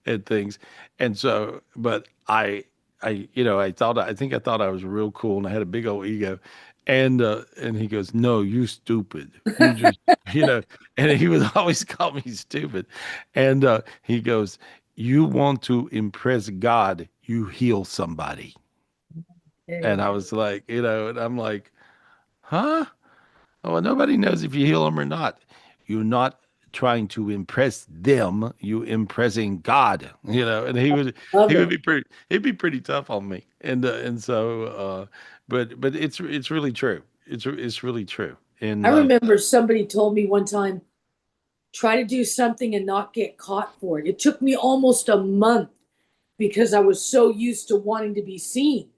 and things. And so, but I thought I was real cool and I had a big old ego. And he goes, no, you stupid. You just, you know, and he would always call me stupid. And he goes, you want to impress God, you heal somebody. And I was like, and I'm like, huh? Oh, well, nobody knows if you heal them or not. You're not trying to impress them. You impressing God, And Love he would it. be he'd be pretty tough on me. And so, but it's really true. It's really true. I And remember somebody told me one time, try to do something and not get caught for it. It took me almost a month because I was so used to wanting to be seen.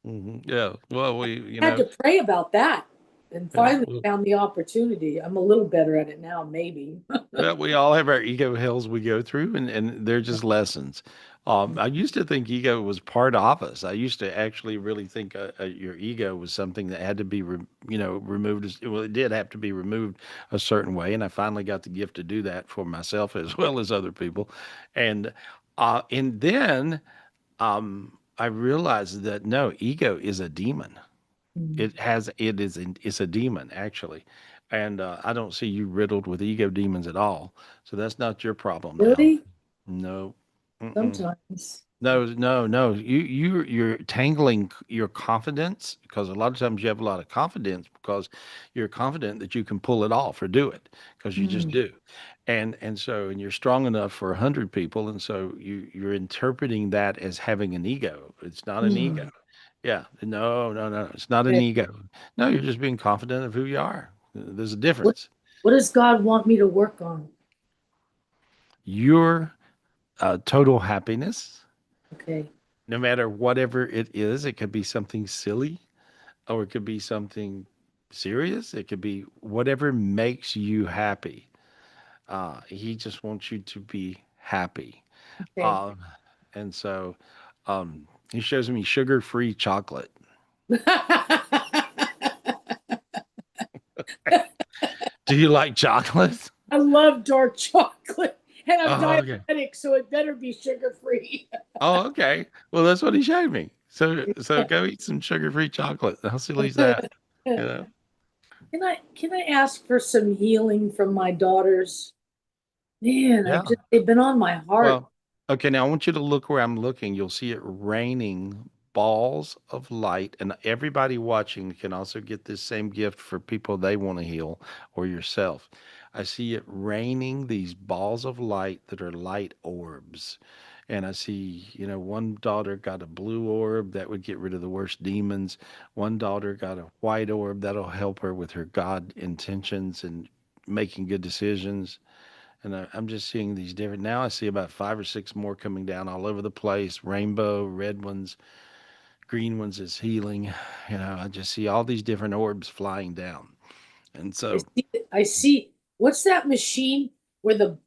yeah, well, I had to pray about that and yeah, finally found the opportunity. I'm a little better at it now, maybe. well, we all have our ego hills we go through, and they're just lessons. I used to think ego was part of us. I used to actually really think your ego was something that had to be, removed. Well, it did have to be removed a certain way, and I finally got the gift to do that for myself as well as other people. And then I realized that no, ego is a demon. It's a demon actually, and I don't see you riddled with ego demons at all. So that's not your problem now. Really? No. Mm-mm. Sometimes. No, no, no. You're tangling your confidence because a lot of times you have a lot of confidence because you're confident that you can pull it off or do it because you just do. And you're strong enough for 100 people, and so you're interpreting that as having an ego. It's not an ego. Yeah. No, no, no. It's not an Okay. ego. No, you're just being confident of who you are. There's a What, difference. what does God want me to work on? Your total happiness, Okay. no matter whatever it is, it could be something silly or it could be something serious. It could be whatever makes you happy. He just wants you to be happy. Okay. And so he shows me sugar-free chocolate. Do you like chocolate? I love dark chocolate and I'm Oh, okay. diabetic, so it better be sugar free. Oh, okay. Well, that's what he showed me. So go eat some sugar-free chocolate. How silly is that? You know? Can I ask for some healing from my daughters? Man, Yeah. they've been on my heart. Well, okay, now I want you to look where I'm looking. You'll see it raining balls of light, and everybody watching can also get this same gift for people they want to heal or yourself. I see it raining these balls of light that are light orbs. And I see, one daughter got a blue orb that would get rid of the worst demons. One daughter got a white orb that'll help her with her God intentions and making good decisions. And I'm just seeing these different. Now I see about 5 or 6 more coming down all over the place. Rainbow, red ones, green ones is healing. I just see all these different orbs flying down. And so I see. What's that machine where the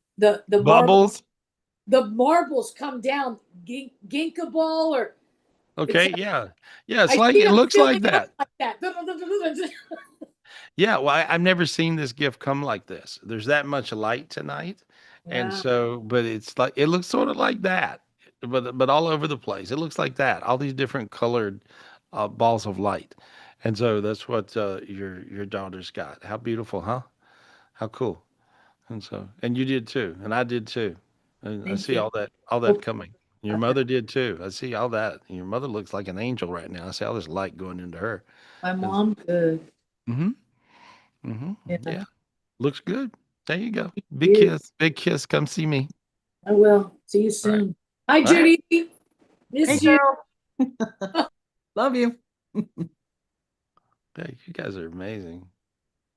bubbles. marbles come down? Ginka ball or Okay, yeah, yeah. It's I like see it them looks like filling up that. like that. Yeah. Well, I've never seen this gift come like this. There's that much light tonight, and Wow. so, but it's like it looks sort of like that, but all over the place. It looks like that. All these different colored balls of light, and so that's what your daughter's got. How beautiful, huh? How cool. And so, and you did too, and I did too, and I Thank see you. all that coming. Your mother did too. I see all that. Your mother looks like an angel right now. I see all this light going into her. My mom good. Mm-hmm. Mm-hmm. Yeah. Yeah. Looks good. There you go. Big You. kiss. Big kiss. Come see me. I will. See you All right. soon. Hi, All right. Judy. Miss Hey, you. girl. Love you. Yeah, you guys are amazing.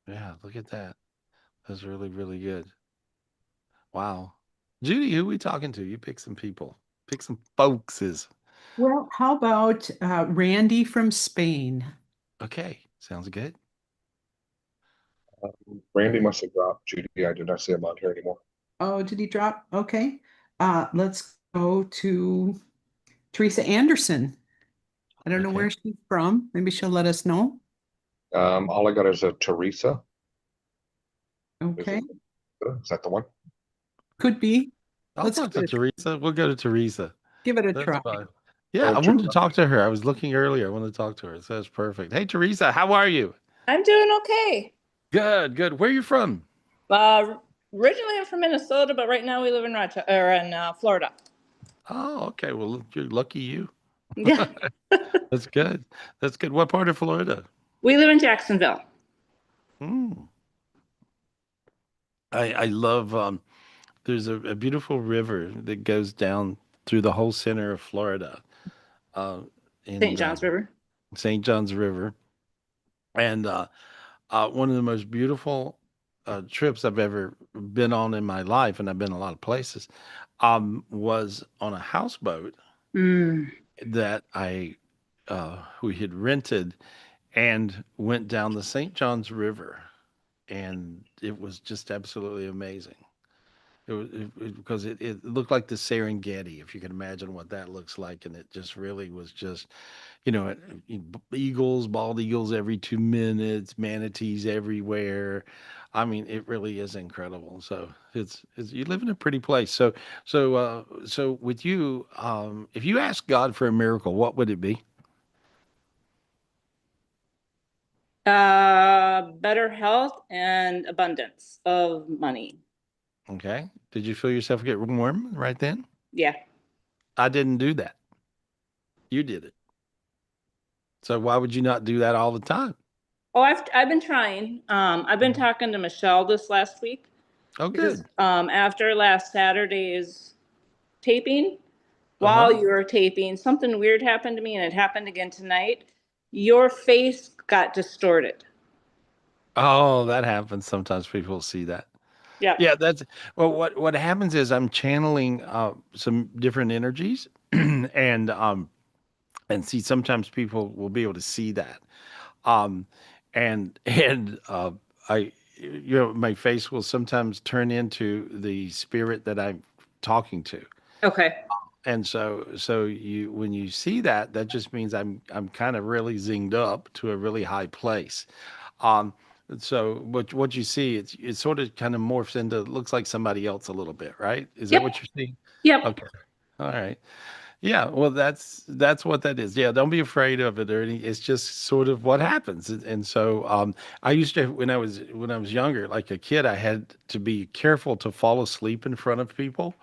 Yeah, look at that. That's really, really good. Wow. Judy, who we talking to? You pick some people. Pick some folkses. Well, how about Randy from Spain? Okay. Sounds good. Randy must have dropped. Judy, I do not see about her anymore. Oh, did he drop? Okay. Let's go to Teresa Anderson. I don't know Okay. where she's from. Maybe she'll let us know. All I got is a Teresa. Okay. Is that the one? Could be. I'll Let's talk to give it, Teresa. We'll go to Teresa. give it a That's try. fine. Yeah, Oh, I wanted to Teresa. talk to her. I was looking earlier. I wanted to talk to her. So that's perfect. Hey, Teresa, how are you? I'm doing okay. Good, good. Where are you from? Originally, I'm from Minnesota, but right now we live in Rochester, or in Florida. Oh, okay. Well, you're lucky you. Yeah, That's good. That's good. What part of Florida? we live in Jacksonville. Hmm. I love there's a beautiful river that goes down through the whole center of Florida, uh, St. in John's River. St. John's River, and one of the most beautiful trips I've ever been on in my life, and I've been a lot of places, was on a houseboat Mm. that we had rented and went down the St. John's River, and it was just absolutely amazing. Because it looked like the Serengeti, if you can imagine what that looks like, and it just really was just, eagles, bald eagles every 2 minutes, manatees everywhere. I mean, it really is incredible. So it's you live in a pretty place. So with you, if you ask God for a miracle, what would it be? Better health and abundance of money. Okay. Did you feel yourself get warm right then? Yeah. I didn't do that. You did it. So why would you not do that all the time? Oh, I've been trying. I've been talking to Michelle this last week Oh, because good. after last Saturday's taping, while Uh-huh. you were taping, something weird happened to me, and it happened again tonight. Your face got distorted. Oh, that happens. Sometimes people see that. Yeah. Yeah, that's well. What happens is I'm channeling some different energies, and see sometimes people will be able to see that, um, and I my face will sometimes turn into the spirit that I'm talking to. Okay. And so you when you see that, that just means I'm kind of really zinged up to a really high place. Um, so what you see, it sort of kind of morphs into looks like somebody else a little bit, right? Is that Yep. what you're seeing? Yep. Okay. All right. Yeah, well, that's what that is. Yeah, don't be afraid of it or any. It's just sort of what happens. And so, I used to when I was younger, like a kid, I had to be careful to fall asleep in front of people,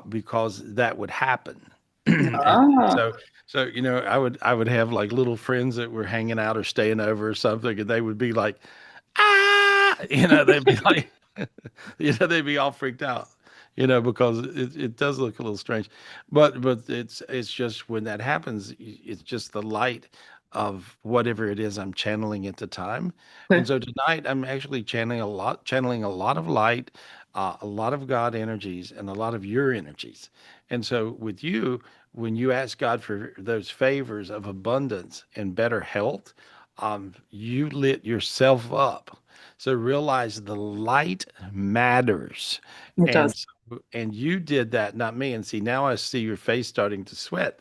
because that would happen. And Oh. so I would have like little friends that were hanging out or staying over or something, and they would be like, ah, they'd be like, they'd be all freaked out, because it does look a little strange, but it's just when that happens, it's just the light of whatever it is I'm channeling at the time. And Okay. so tonight I'm actually channeling a lot of light, a lot of God energies, and a lot of your energies. And so with you, when you ask God for those favors of abundance and better health, you lit yourself up. So realize the light matters. It And does. and you did that, not me. And see, now I see your face starting to sweat.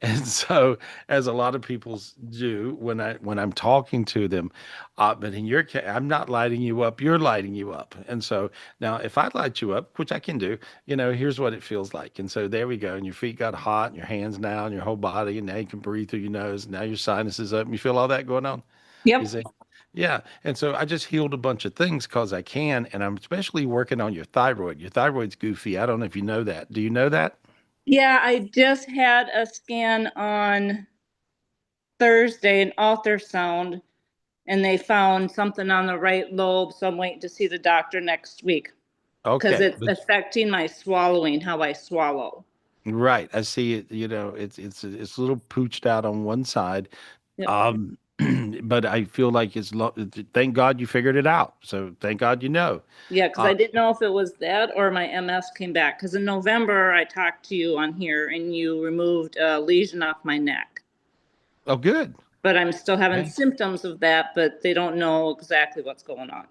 And so, as a lot of people do when I'm talking to them, but in your case, I'm not lighting you up. You're lighting you up. And so now, if I light you up, which I can do, here's what it feels like. And so there we go. And your feet got hot, and your hands now, and your whole body, and now you can breathe through your nose. Now your sinuses up. And you feel all that going on. You Yep. see? Yeah. And so I just healed a bunch of things because I can. And I'm especially working on your thyroid. Your thyroid's goofy. I don't know if you know that. Do you know that? Yeah, I just had a scan on Thursday, an ultrasound, and they found something on the right lobe. So I'm waiting to see the doctor next week because Okay. it's affecting my swallowing, how I swallow. Right. I see it. It's a little pooched out on one side. Yep. Um, but I feel like thank God you figured it out. So thank God you know. Yeah, because Uh, I didn't know if it was that or my MS came back. Because in November, I talked to you on here and you removed a lesion off my neck. oh, good. But I'm still having Okay. symptoms of that, but they don't know exactly what's going on.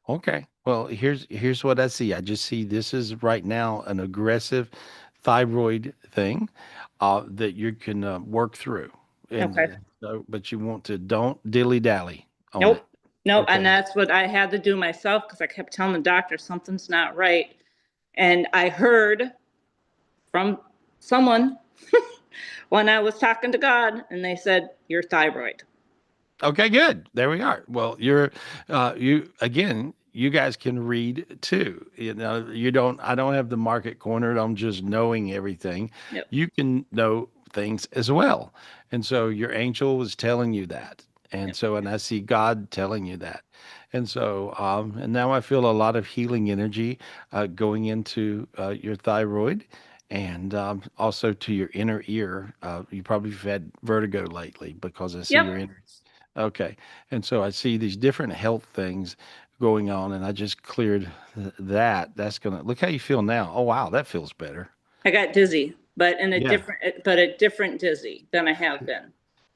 Okay. Well, here's what I see. I just see this is right now an aggressive thyroid thing that you can work through, and Okay. so, but you want to don't dilly dally on it. Nope. Nope. And Okay. that's what I had to do myself because I kept telling the doctor something's not right. And I heard from someone when I was talking to God, and they said, your thyroid. Okay, good. There we are. Well, you again, you guys can read too. You know, I don't have the market cornered. I'm just knowing everything. Yep. You can know things as well. And so your angel was telling you that. And Yep. so, and I see God telling you that. And so, and now I feel a lot of healing energy going into your thyroid and also to your inner ear. You probably have had vertigo lately because I see Yep. your inner. Okay. And so I see these different health things going on, and I just cleared that. That's going to look how you feel now. Oh, wow. That feels better. I got dizzy, but Yeah. a different dizzy than I have been.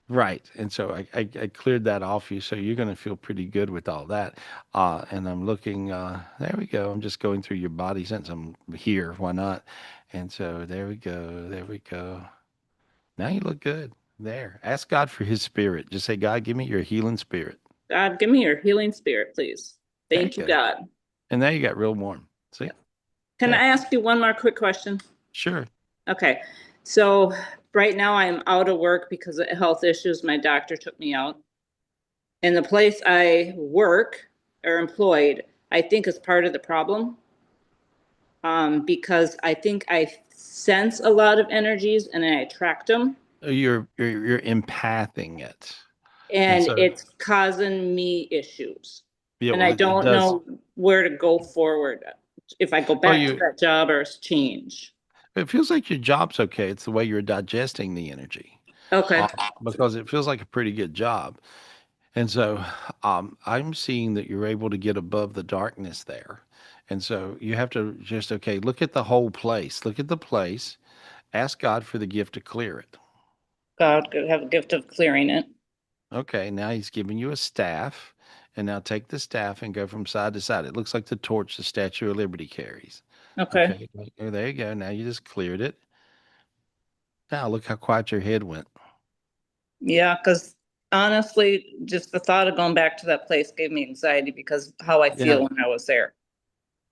Right. And so I cleared that off you. So you're going to feel pretty good with all that. And I'm looking, there we go. I'm just going through your body since I'm here. Why not? And so there we go. There we go. Now you look good. There. Ask God for his spirit. Just say, God, give me your healing spirit. God, give me your healing spirit, please. There you Thank you, go. God. And now you got real warm. See? Can Yeah. I ask you one more quick question? Sure. Okay. So right now I'm out of work because of health issues. My doctor took me out. And the place I work or employed, I think is part of the problem. Because I think I sense a lot of energies and I attract them. You're empathing it. And And so, it's causing me issues. yeah, And well, I it don't does. know where to go forward. If I go Oh, back to that job or change. it feels like your job's okay. It's the way you're digesting the energy, Okay. because it feels like a pretty good job. And so, I'm seeing that you're able to get above the darkness there. And so you have to just, okay, look at the whole place. Look at the place. Ask God for the gift to clear it. God could have a gift of clearing it. Okay, now he's giving you a staff. And now take the staff and go from side to side. It looks like the torch the Statue of Liberty carries. Okay. Okay, there you go. Now you just cleared it. Now look how quiet your head went. Yeah, because honestly, just the thought of going back to that place gave me anxiety because how I Yeah, feel when I was there.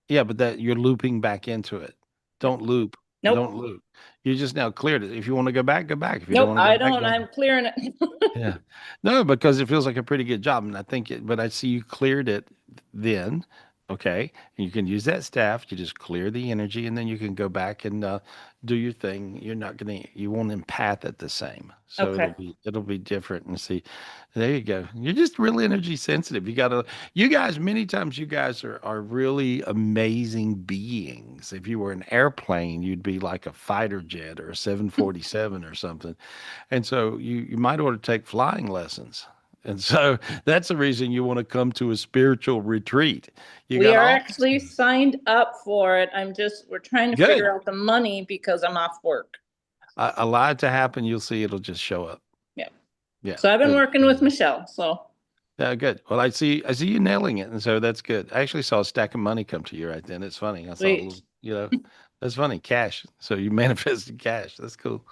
yeah, but that you're looping back into it. Don't loop. Don't Nope. loop. You just now cleared it. If you want to go back, go back. If you don't Nope. want to go I back, don't. don't. I'm clearing it. Yeah. No, because it feels like a pretty good job. And I think but I see you cleared it then. Okay. And you can use that staff to just clear the energy and then you can go back and do your thing. You're not going to, you won't empath it the same. So Okay. it'll be different. And see, there you go. You're just really energy sensitive. You guys, many times you guys are really amazing beings. If you were an airplane, you'd be like a fighter jet or a 747 or something. And so you might ought to take flying lessons. And so that's the reason you want to come to a spiritual retreat. You We got are all actually signed up for it. We're trying to good. figure out the money because I'm off work. A lot to happen. You'll see it'll just show up. Yeah. Yeah. So I've been working with Michelle. So Good. Well, I see you nailing it. And so that's good. I actually saw a stack of money come to you right then. It's funny. I saw a sweet. little, that's funny. Cash. So you manifested cash. That's cool.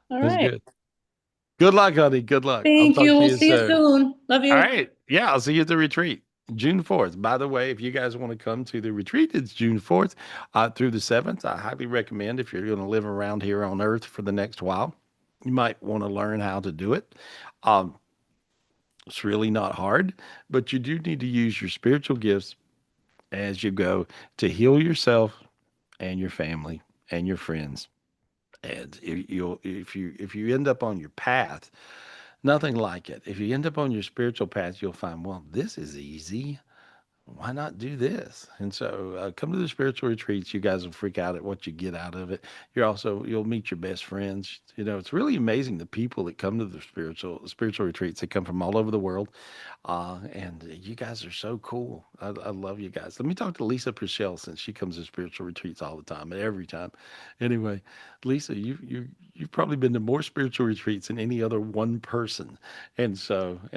All That's right. good. Good luck, honey. Good luck. I'll Thank talk you. to We'll you see you soon. soon. Love All you. right. Yeah, I'll see you at the retreat, June 4th. By the way, if you guys want to come to the retreat, it's June 4th through the 7th. I highly recommend if you're going to live around here on Earth for the next while, you might want to learn how to do it. Um, it's really not hard, but you do need to use your spiritual gifts as you go to heal yourself and your family and your friends. And if you end up on your path, nothing like it. If you end up on your spiritual path, you'll find, well, this is easy. Why not do this? And so come to the spiritual retreats. You guys will freak out at what you get out of it. You'll meet your best friends. It's really amazing the people that come to the spiritual retreats. They come from all over the world. And you guys are so cool. I love you guys. Let me talk to Lisa Purcell since she comes to spiritual retreats all the time, every time. Anyway, Lisa, you've probably been to more spiritual retreats than any other one person. And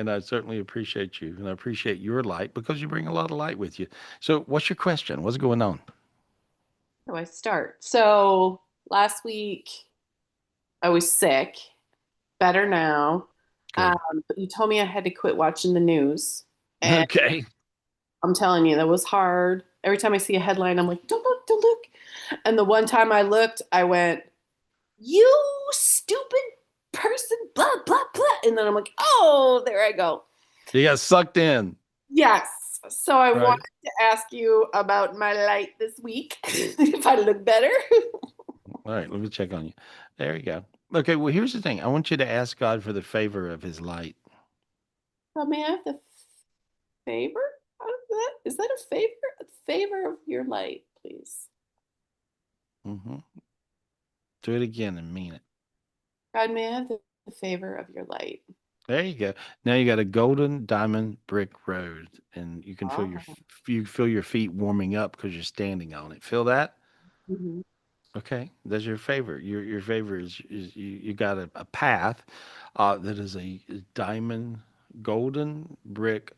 I certainly appreciate you and I appreciate your light because you bring a lot of light light with you. So, what's your question? What's going on? How do I start? So last week I was sick, better now. Good. But you told me I had to quit watching the news. And Okay. I'm telling you, that was hard. Every time I see a headline, I'm like, don't look, don't look. And the one time I looked, I went, you stupid person, blah, blah, blah. And then I'm like, oh, there I go. You got sucked in, Yes. So I right? wanted to ask you about my light this week, if I look better. All right, let me check on you. There you go. Okay, well, here's the thing. I want you to ask God for the favor of his light. So may I have the favor of that? Is that a favor? A favor of your light, please. Hmm. Do it again and mean it. God, may I have the favor of your light? There you go. Now you got a golden diamond brick road, and you can feel Oh. you feel your feet warming up because you're standing on it. Feel that? Mhm. Okay, that's your favor. Your favor is you got a path that is a diamond golden brick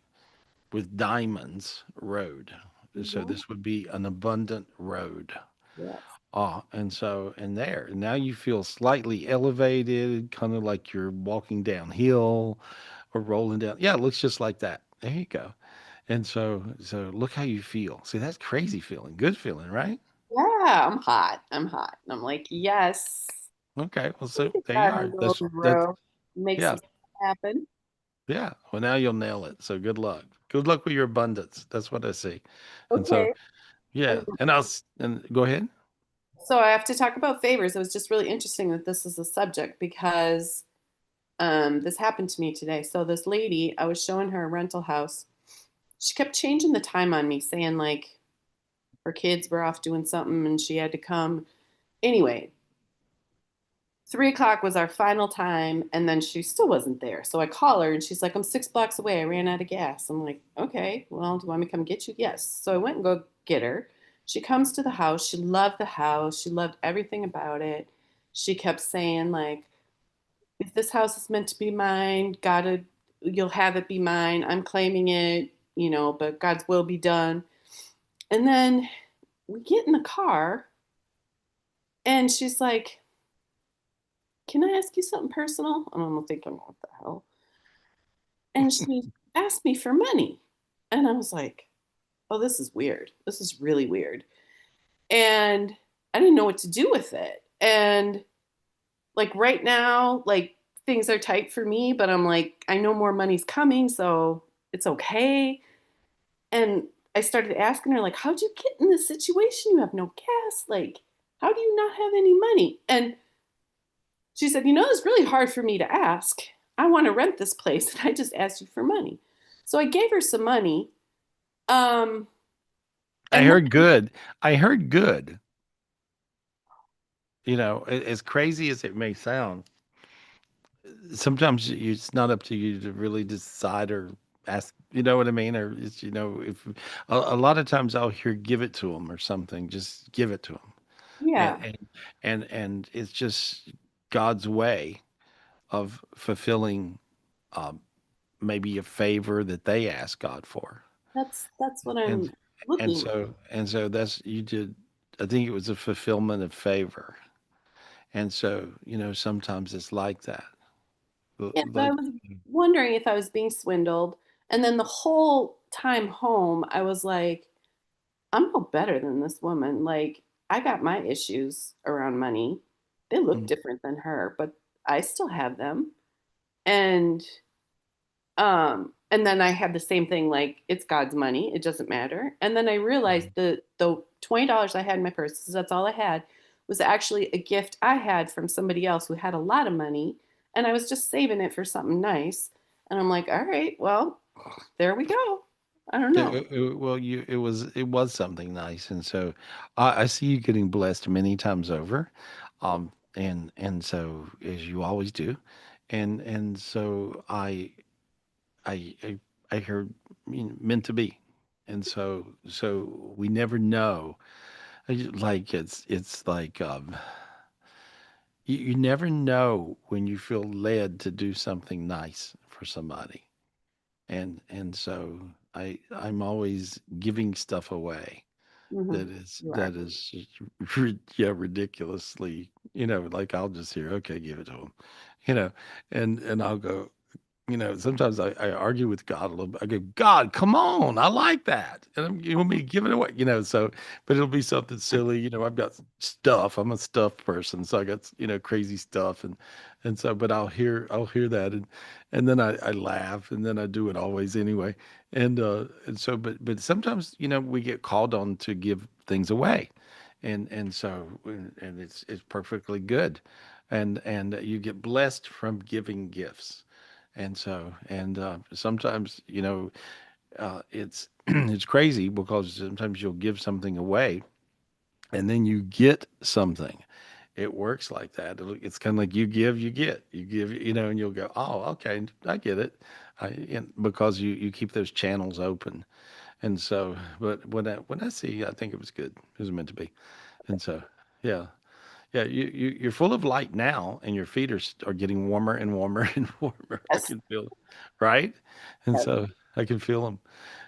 with diamonds road. So Mhm. this would be an abundant road. Yes. And there, now you feel slightly elevated, kind of like you're walking downhill or rolling down. Yeah, it looks just like that. There you go. And so look how you feel. See, that's crazy feeling, good feeling, right? Yeah, I'm hot. I'm hot. And I'm like, yes. Okay, well, Look so at there you Diamond are. That's Golden that's Road. Make yeah, some happen. yeah. Well, now you'll nail it. So good luck. Good luck with your abundance. That's what I see. And so Okay. yeah, And and go ahead. so I have to talk about favors. It was just really interesting that this is a subject because this happened to me today. So this lady, I was showing her a rental house. She kept changing the time on me, saying like her kids were off doing something and she had to come. Anyway, 3 o'clock was our final time, and then she still wasn't there. So I call her, and she's like, "I'm 6 blocks away. I ran out of gas." I'm like, "Okay, well, do you want me to come get you?" Yes. So I went and go get her. She comes to the house. She loved the house. She loved everything about it. She kept saying like, "If this house is meant to be mine, gotta, you'll have it be mine. I'm claiming it, but God's will be done." And then we get in the car, and she's like, "Can I ask you something personal?" And I'm thinking, what the hell? And she asked me for money. And I was like, oh, this is weird. This is really weird. And I didn't know what to do with it. And like right now, like things are tight for me, but I'm like, I know more money's coming, so it's okay. And I started asking her, like, how'd you get in this situation? You have no gas. Like, how do you not have any money? And she said, it's really hard for me to ask. I want to rent this place, and I just asked you for money. So I gave her some money. Um, I and heard good. I heard good. As crazy as it may sound, sometimes it's not up to you to really decide or ask. You know what I mean? Or it's if a lot of times I'll hear give it to them or something. Just give it to them, and yeah, and it's just God's way of fulfilling um, maybe a favor that they ask God for. that's what And I'm looking. and so that's you did. I think it was a fulfillment of favor. And so, sometimes it's like that. Yeah, so I Like, was wondering if I was being swindled. And then the whole time home, I was like, I'm no better than this woman. Like, I got my issues around money. They look mm, different than her, but I still have them. And then I had the same thing, like it's God's money, it doesn't matter. And then I realized the $20 I had in my purse, 'cause that's all I had, was actually a gift I had from somebody else who had a lot of money, and I was just saving it for something nice. And I'm like, all right, well, there we go. I don't know. well, it was something nice, and so I see you getting blessed many times over, and so as you always do, and so I I heard meant to be, and so we never know. Like it's like you never know when you feel led to do something nice for somebody. And so I'm always giving stuff away Mhm. You are. that is just yeah, ridiculously, like I'll just hear, okay, give it to him, you know, and I'll go, sometimes I argue with God a little bit. I go, God, come on, I like that. And you want me to give it away, so, but it'll be something silly. I've got stuff. I'm a stuff person. So I got, crazy stuff. And so, but I'll hear that. And then I laugh and then I do it always anyway. And so, but sometimes, we get called on to give things away. And so, and it's perfectly good. And you get blessed from giving gifts. And so, sometimes, it's it's crazy because sometimes you'll give something away and then you get something. It works like that. It's kind of like you give, you give, and you'll go, oh, okay, I get it. And because you keep those channels open. And so, but when I see, I think it was good. It was meant to be. And so, yeah. Yeah, you're full of light now, and your feet are getting warmer and warmer and warmer. I Yes. can feel it, right? And Yes. so I can feel them.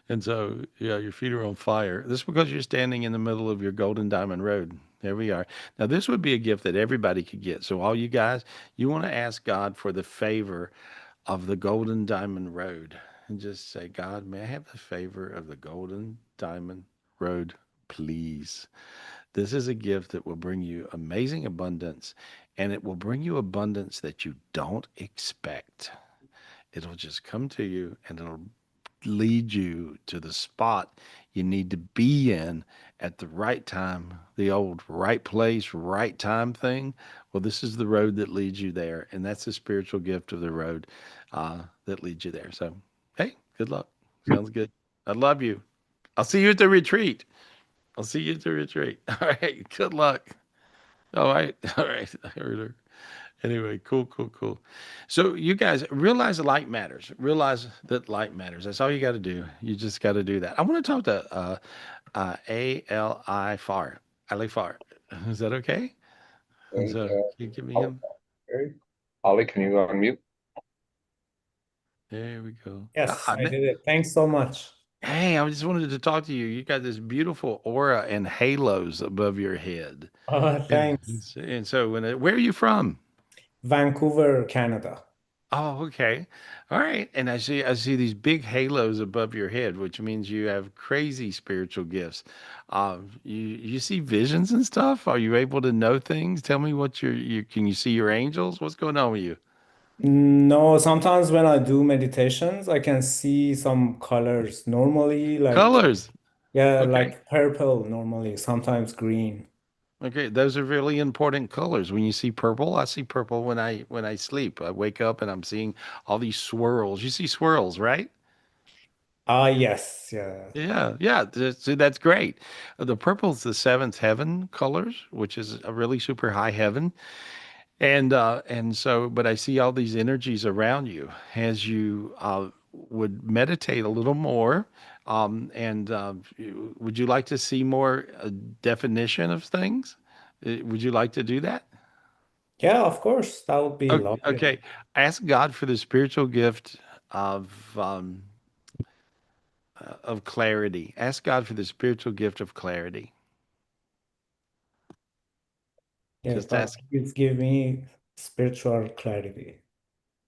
And so, yeah, your feet are on fire. This is because you're standing in the middle of your golden diamond road. There we are. Now, this would be a gift that everybody could get. So, all you guys, you want to ask God for the favor of the golden diamond road, and just say, God, may I have the favor of the golden diamond road, please? This is a gift that will bring you amazing abundance, and it will bring you abundance that you don't expect. It'll just come to you and it'll lead you to the spot you need to be in at the right time, the old right place, right time thing. Well, this is the road that leads you there, and that's the spiritual gift of the road that leads you there. So, hey, good luck. Sounds good. I love you. I'll see you at the retreat. I'll see you at the retreat. All right. Good luck. All right. All right. I heard her. Anyway, cool, cool, cool. So you guys realize that light matters. Realize that light matters. That's all you got to do. You just got to do that. I want to talk to Ali Far. Ali Far. Is that okay? And Okay, so can you give me Ollie, him? okay. Ollie, can you unmute? There we go. Yes, I did it. Thanks so much. Hey, I just wanted to talk to you. You got this beautiful aura and halos above your head. And, Thanks. and so where are you from? Vancouver, Canada. Oh, okay. All right. And I see these big halos above your head, which means you have crazy spiritual gifts. You see visions and stuff? Are you able to know things? Tell me what you can you see your angels? What's going on with you? No, sometimes when I do meditations, I can see some colors. Normally, like, Colors. yeah, Okay. like purple, normally, sometimes green. Okay. Those are really important colors. When you see purple, I see purple when I sleep. I wake up and I'm seeing all these swirls. You see swirls, right? Ah, yes, yeah. Yeah, yeah. So that's great. The purple's the seventh heaven colors, which is a really super high heaven. And so, but I see all these energies around you as you would meditate a little more. And would you like to see more definition of things? Would you like to do that? Yeah, of course, that would be Okay, lovely. okay. Ask God for the spiritual gift of clarity. Ask God for the spiritual gift of clarity. Yeah, Just God, ask. please give me spiritual clarity.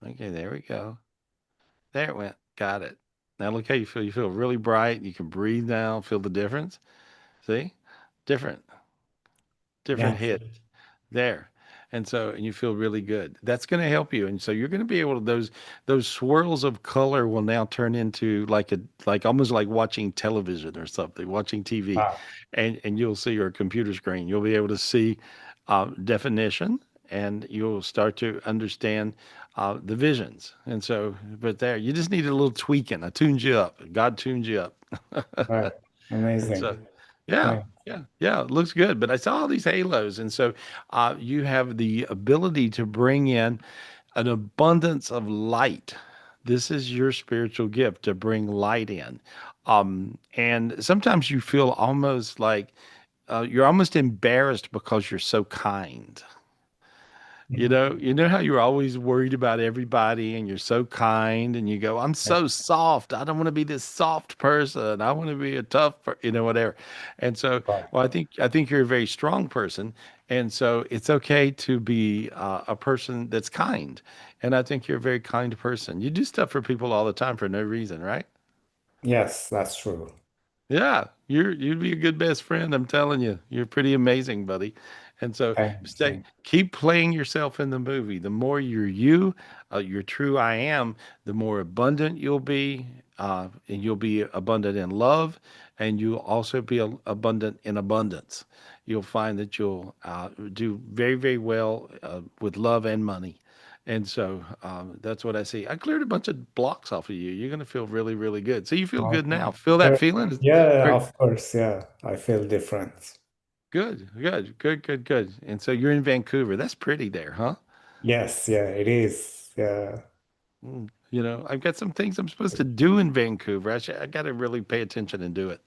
Okay, there we go. There it went. Got it. Now look how you feel. You feel really bright. You can breathe now. Feel the difference. See? Different, different Yeah. hit there. And you feel really good. That's going to help you. And so you're going to be able to those swirls of color will now turn into like almost like watching television or something, watching TV. Wow. And you'll see your computer screen. You'll be able to see definition and you'll start to understand the visions. And so, but there, you just need a little tweaking. I tuned you up. God tuned you up. Right. And Amazing. so, yeah, Thanks. yeah, yeah, it looks good. But I saw all these halos, and so you have the ability to bring in an abundance of light. This is your spiritual gift to bring light in. And sometimes you feel almost like you're almost embarrassed because you're so kind. You know how you're always worried about everybody and you're so kind and you go, I'm so soft. I don't want to be this soft person. I want to be a tough, whatever. And so, Right. well, I think you're a very strong person. And so it's okay to be a person that's kind. And I think you're a very kind person. You do stuff for people all the time for no reason, right? Yes, that's true. Yeah, you'd be a good best friend. I'm telling you, you're pretty amazing, buddy. And so Thanks. keep playing yourself in the movie. The more you're you, your true I am, the more abundant you'll be, and you'll be abundant in love, and you'll also be abundant in abundance. You'll find that you'll do very, very well with love and money. And so that's what I see. I cleared a bunch of blocks off of you. You're going to feel really, really good. So you feel good now. Okay. Feel that feeling? Yeah, Great. of course. Yeah, I feel different. Good, good, good, good, good. And so you're in Vancouver. That's pretty there, huh? Yes, yeah, it is. Yeah. I've got some things I'm supposed to do in Vancouver. I got to really pay attention and do it.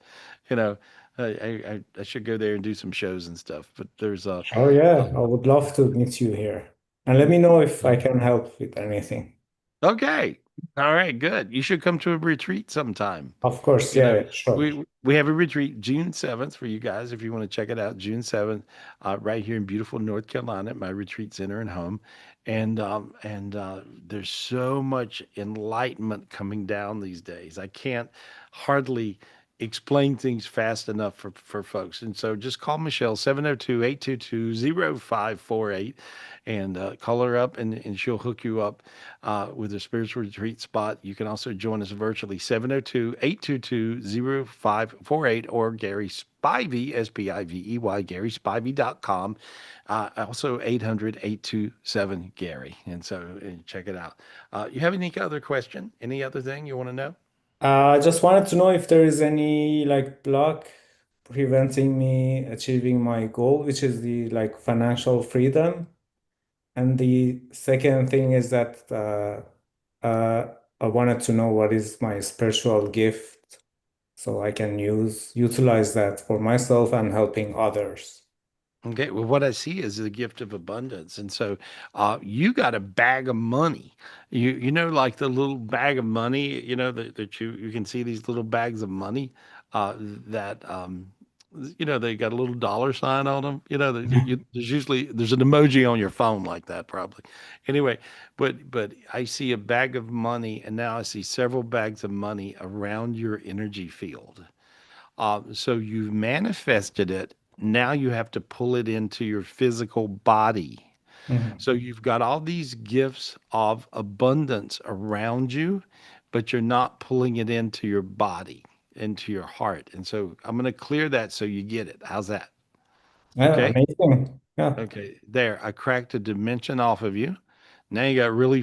You know, I should go there and do some shows and stuff. But there's Oh, yeah, I would love to meet you here. And let me know if I can help with anything. okay. All right, good. You should come to a retreat sometime. Of course, You know, yeah, sure. we have a retreat June 7th for you guys if you want to check it out. June 7th, right here in beautiful North Carolina at my retreat center and home. And there's so much enlightenment coming down these days. I can't hardly explain things fast enough for folks. And so just call Michelle 702-822-0548 and call her up and she'll hook you up with a spiritual retreat spot. You can also join us virtually 702-822-0548 or Gary Spivey, Spivey, GarySpivey.com. Also 800-827-Gary. And so check it out. You have any other question? Any other thing you want to know? I just wanted to know if there is any like block preventing me achieving my goal, which is the like financial freedom. And the second thing is that I wanted to know what is my spiritual gift so I can utilize that for myself and helping others. Okay, well, what I see is the gift of abundance, and so you got a bag of money. Like the little bag of money. That you can see these little bags of money that they got a little dollar sign on them. There's an emoji on your phone like that probably. Anyway, but I see a bag of money, and now I see several bags of money around your energy field. So you've manifested it. Now you have to pull it into your physical body. Mhm. So you've got all these gifts of abundance around you, but you're not pulling it into your body, into your heart. And so I'm going to clear that so you get it. How's that? Yeah, Okay. amazing. Yeah, Okay. There. I cracked a dimension off of you. Now you got really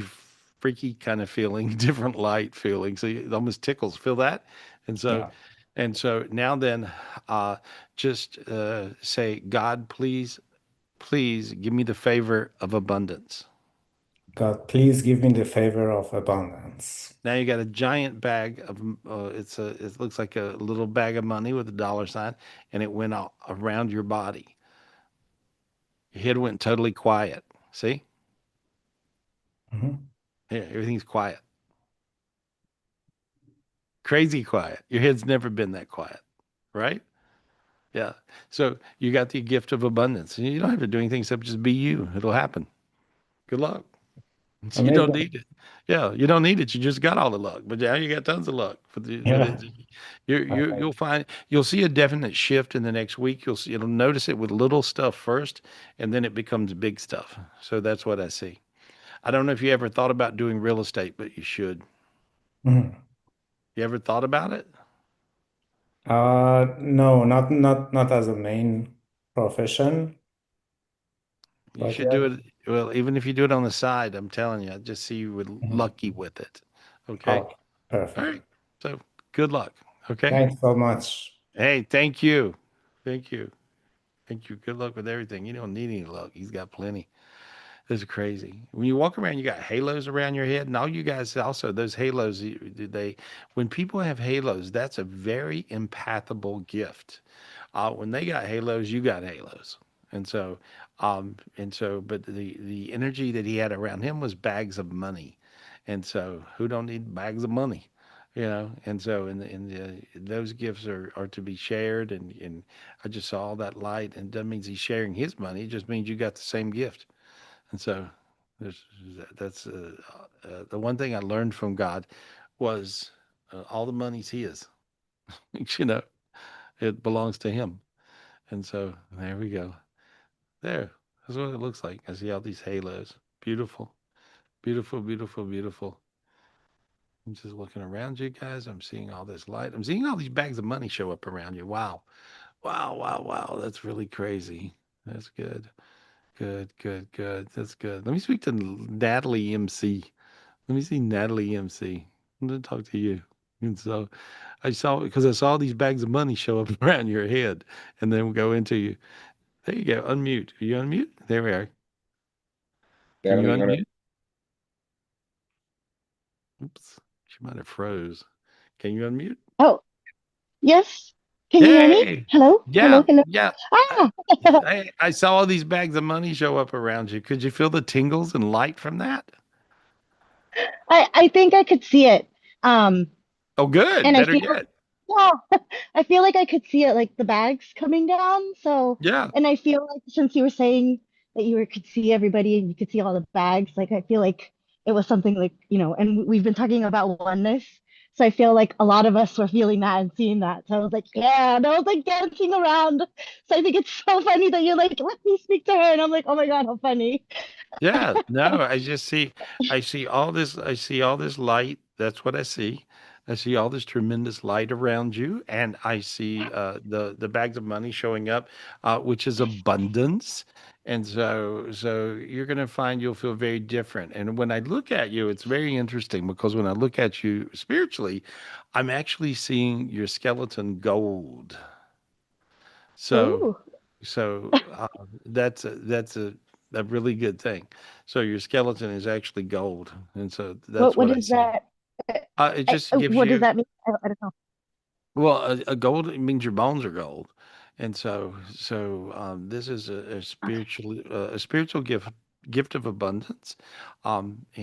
freaky kind of feeling, different light feeling. So it almost tickles. Feel that? And so yeah. and so now then, just say, God, please, please give me the favor of abundance. God, please give me the favor of abundance. Now you got a giant bag of, it looks like a little bag of money with a dollar sign, and it went all around your body. Your head went totally quiet. See? Mhm. Yeah, everything's quiet. Crazy quiet. Your head's never been that quiet, right? Yeah. So you got the gift of abundance. And you don't have to do anything except just be you. It'll happen. Good luck. You don't Amazing. need it. Yeah, you don't need it. You just got all the luck. But now you got tons of luck. Yeah. You'll find you'll see a definite shift in the next week. You'll notice it with little stuff first, and then it becomes big stuff. So that's what I see. I don't know if you ever thought about doing real estate, but you should. Mhm. You ever thought about it? No, not as a main profession, You but should yeah. do it. Well, even if you do it on the side, I'm telling you, I just see you with Mhm. lucky with it. Okay. Okay, All perfect. right. So good luck. Okay. Thanks so much. Hey, thank you. Thank you. Thank you. Good luck with everything. You don't need any luck. He's got plenty. This is crazy. When you walk around, you got halos around your head, and all you guys also those halos. When people have halos, that's a very empathable gift. When they got halos, you got halos, But the energy that he had around him was bags of money, and so who don't need bags of money, you know? And so those gifts are to be shared, and I just saw all that light, and it doesn't mean he's sharing his money. It just means you got the same gift, and so there's that's the one thing I learned from God was all the money's his, you know, it belongs to him, and so there we go. There. That's what it looks like. I see all these halos. Beautiful. Beautiful, beautiful, beautiful. I'm just looking around you guys. I'm seeing all this light. I'm seeing all these bags of money show up around you. Wow. Wow, wow, wow. That's really crazy. That's good. Good, good, good. That's good. Let me speak to Natalie MC. Let me see Natalie MC. I'm going to talk to you. And so because I saw these bags of money show up around your head, and then we'll go into you. There you go. Unmute. Are you unmute? There we are. Can you Natalie, you want to? unmute? Oops, she might have froze. Can you unmute? Oh, yes. Can you hear me? Hey, Hello? Hello? yeah, Hello? yeah. I, Ah, I saw all these bags of money show up around you. Could you feel the tingles and light from that? I think I could see it. Um, Oh, good. and I Better feel, yet. yeah, I feel like I could see it, like the bags coming down. So, Yeah, and I feel like since you were saying that could see everybody and you could see all the bags, like I feel like it was something like, and we've been talking about oneness. So I feel like a lot of us were feeling that and seeing that. So I was like, yeah, and I was like dancing around. So I think it's so funny that you're like, let me speak to her. And I'm like, oh my God, how funny. yeah. No, I see all this light. That's what I see. I see all this tremendous light around you, and I see the bags of money showing up, which is abundance. And so you're going to find you'll feel very different. And when I look at you, it's very interesting because when I look at you spiritually, I'm actually seeing your skeleton gold. So Oh, that's a really good thing. So your skeleton is actually gold, and so that's what what I is see. that? It just gives What does you that mean? I don't know. well, a gold it means your bones are gold, and this is a spiritual gift of abundance,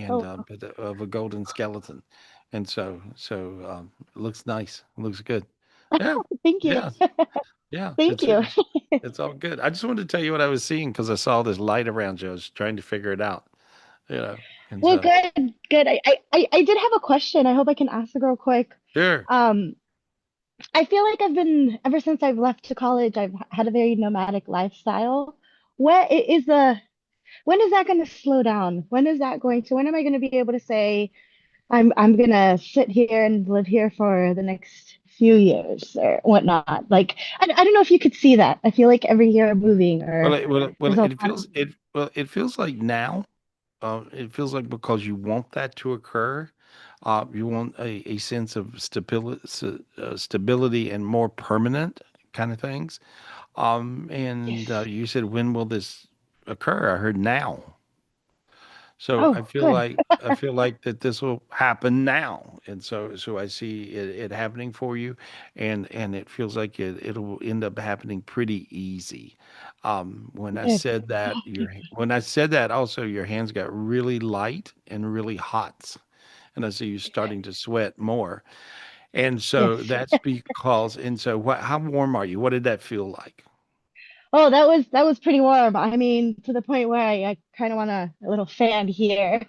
Oh, but of a golden skeleton, and it looks nice, it looks good. Yeah, thank you. yeah, yeah. Thank you. It's all good. I just wanted to tell you what I was seeing because I saw this light around you. I was trying to figure it out, you know. And Well, so, good, good. I did have a question. I hope I can ask it real quick. sure. Um, I feel like ever since I've left to college, I've had a very nomadic lifestyle. Where i- is the, when is that going to slow down? When am I going to be able to say, I'm going to sit here and live here for the next few years or whatnot? Like, I don't know if you could see that. I feel like every year I'm moving or there's a lot of, It feels like now. It feels like because you want that to occur, you want a sense of stability and more permanent kind of things. And yes. you said, when will this occur? I heard now. So Oh, good. I feel like that this will happen now, and so I see it happening for you, and it feels like it'll end up happening pretty easy. Good. When I said that, also your hands got really light and really hot, and I see you starting to sweat more, and so Yes. that's because. And so what? How warm are you? What did that feel like? Oh, that was pretty warm. I mean, to the point where I kind of want a little fan here.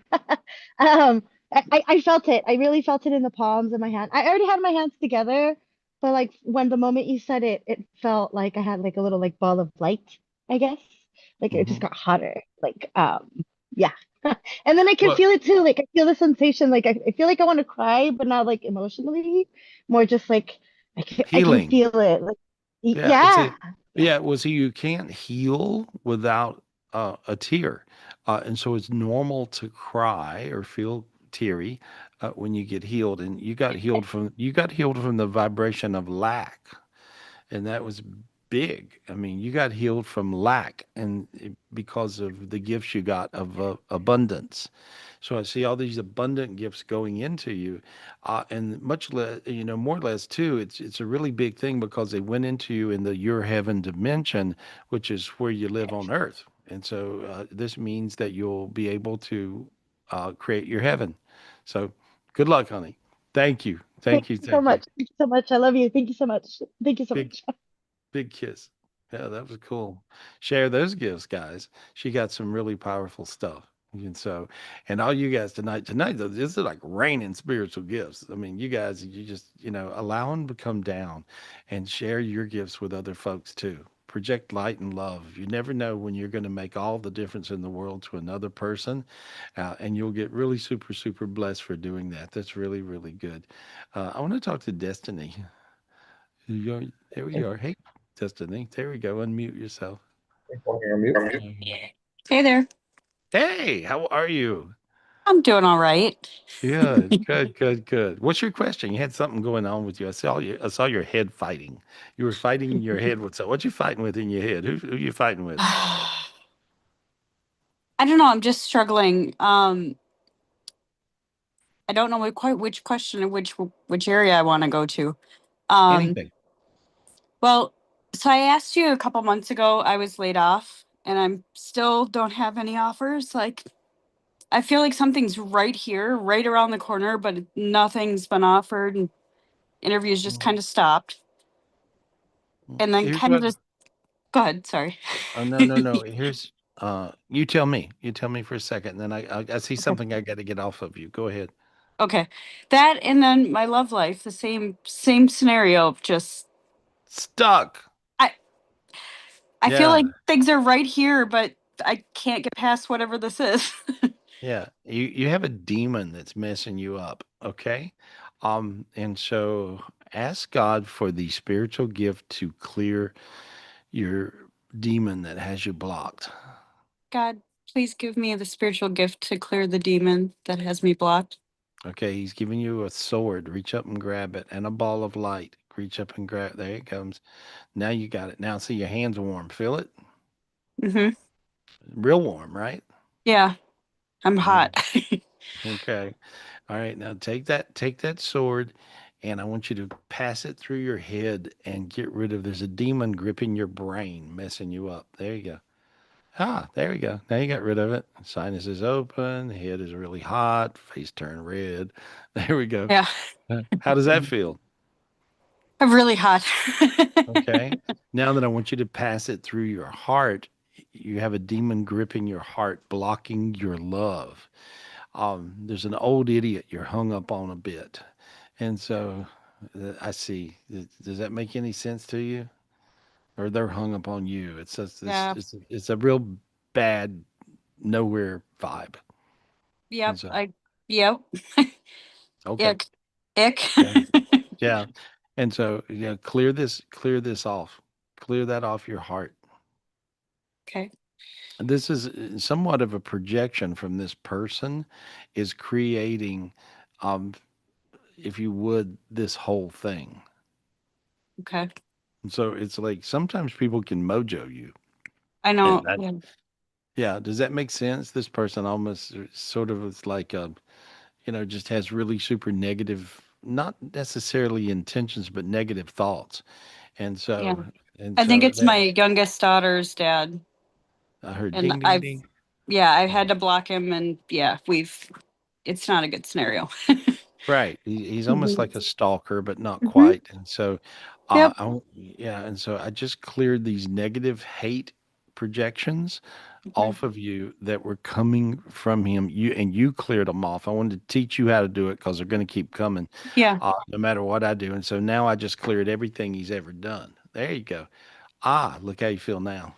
Um, I felt it. I really felt it in the palms of my hand. I already had my hands together, but like when the moment you said it, it felt like I had like a little like ball of light, I guess. Like it just Hmm. got hotter. Like yeah. And then I can Well, feel it too. Like I feel the sensation. Like I feel like I want to cry, but not like emotionally, more just like I can healing. feel it. Like Yeah, yeah. yeah. Well, see, you can't heal without a tear, and so it's normal to cry or feel teary when you get healed. And you got healed from the vibration of lack, and that was big. I mean, you got healed from lack because of the gifts you got of abundance. So I see all these abundant gifts going into you, and much less, more or less too. It's a really big thing because they went into you in the your heaven dimension, which is where you live on earth. And so this means that you'll be able to create your heaven. So good luck, honey. Thank you. Thank Thank you. you so Thank you. much. Thank you so much. I love you. Thank you so much. Thank you so Big much. Big kiss. Yeah, that was cool. Share those gifts, guys. She got some really powerful stuff. And so, and all you guys tonight, though, this is like raining spiritual gifts. I mean, you guys, you just, allow them to come down and share your gifts with other folks too. Project light and love. You never know when you're going to make all the difference in the world to another person. And you'll get really super, super blessed for doing that. That's really, really good. I want to talk to Destiny. There we are. Hey, Destiny. There we go. Unmute yourself. You're on mute. Hey there. Hey, how are you? I'm doing all right. Good, good, good, good. What's your question? You had something going on with you. I saw your head fighting. You were fighting in your head. What you fighting with in your head? Who you fighting with? I don't know. I'm just struggling. I don't know quite which question or which area I want to go to. Um, Anything. well, so I asked you a couple months ago. I was laid off, and I'm still don't have any offers. Like I feel like something's right here, right around the corner, but nothing's been offered, and interviews just kind of stopped. And then Here's kind of what. just go ahead. Sorry. Oh, no, no, no. Here's you tell me. You tell me for a second, and then I see Okay. something I got to get off of you. Go ahead. Okay. That and then my love life, the same scenario. Just Stuck. I I feel Yeah. like things are right here, but I can't get past whatever this is. Yeah, you have a demon that's messing you up, okay? And so ask God for the spiritual gift to clear your demon that has you blocked. God, please give me the spiritual gift to clear the demon that has me blocked. Okay, he's giving you a sword. Reach up and grab it, and a ball of light. Reach up and grab. There it comes. Now you got it. Now see your hands warm. Feel it? Mm-hmm. Real warm, right? Yeah, I'm Mm, hot. okay. All right, now take that sword and I want you to pass it through your head and get rid of there's a demon gripping your brain, messing you up. There you go. Ah, there we go. Now you got rid of it. Sinus is open, head is really hot, face turned red. There we go. Yeah, How does that feel? I'm really hot. Okay. Now that I want you to pass it through your heart, you have a demon gripping your heart, blocking your love. There's an old idiot you're hung up on a bit. And so I see. Does that make any sense to you? Or they're hung up on you? It's just this. Yeah. It's a real bad nowhere vibe. And Yep. so Yep. okay, Ick. Ick. yeah, yeah. And so clear this off, clear that off your heart. Okay. And this is somewhat of a projection from this person, is creating, um, if you would, this whole thing. Okay. And so it's like sometimes people can mojo you. I And know. that, Yeah. yeah, does that make sense? This person almost sort of is like just has really super negative, not necessarily intentions, but negative thoughts. And Yeah. so and I think so it's that my youngest daughter's dad. I heard And ding ding ding. yeah, I had to block him, and yeah, it's not a good scenario. Right. He's almost Mhm. like a stalker, but not Mhm. quite. And so, Yep. yeah. And so I just cleared these negative hate projections Mhm. off of you that were coming from him. You cleared them off. I wanted to teach you how to do it because they're going to keep coming, Yeah. no matter what I do. And so now I just cleared everything he's ever done. There you go. Ah, look how you feel now.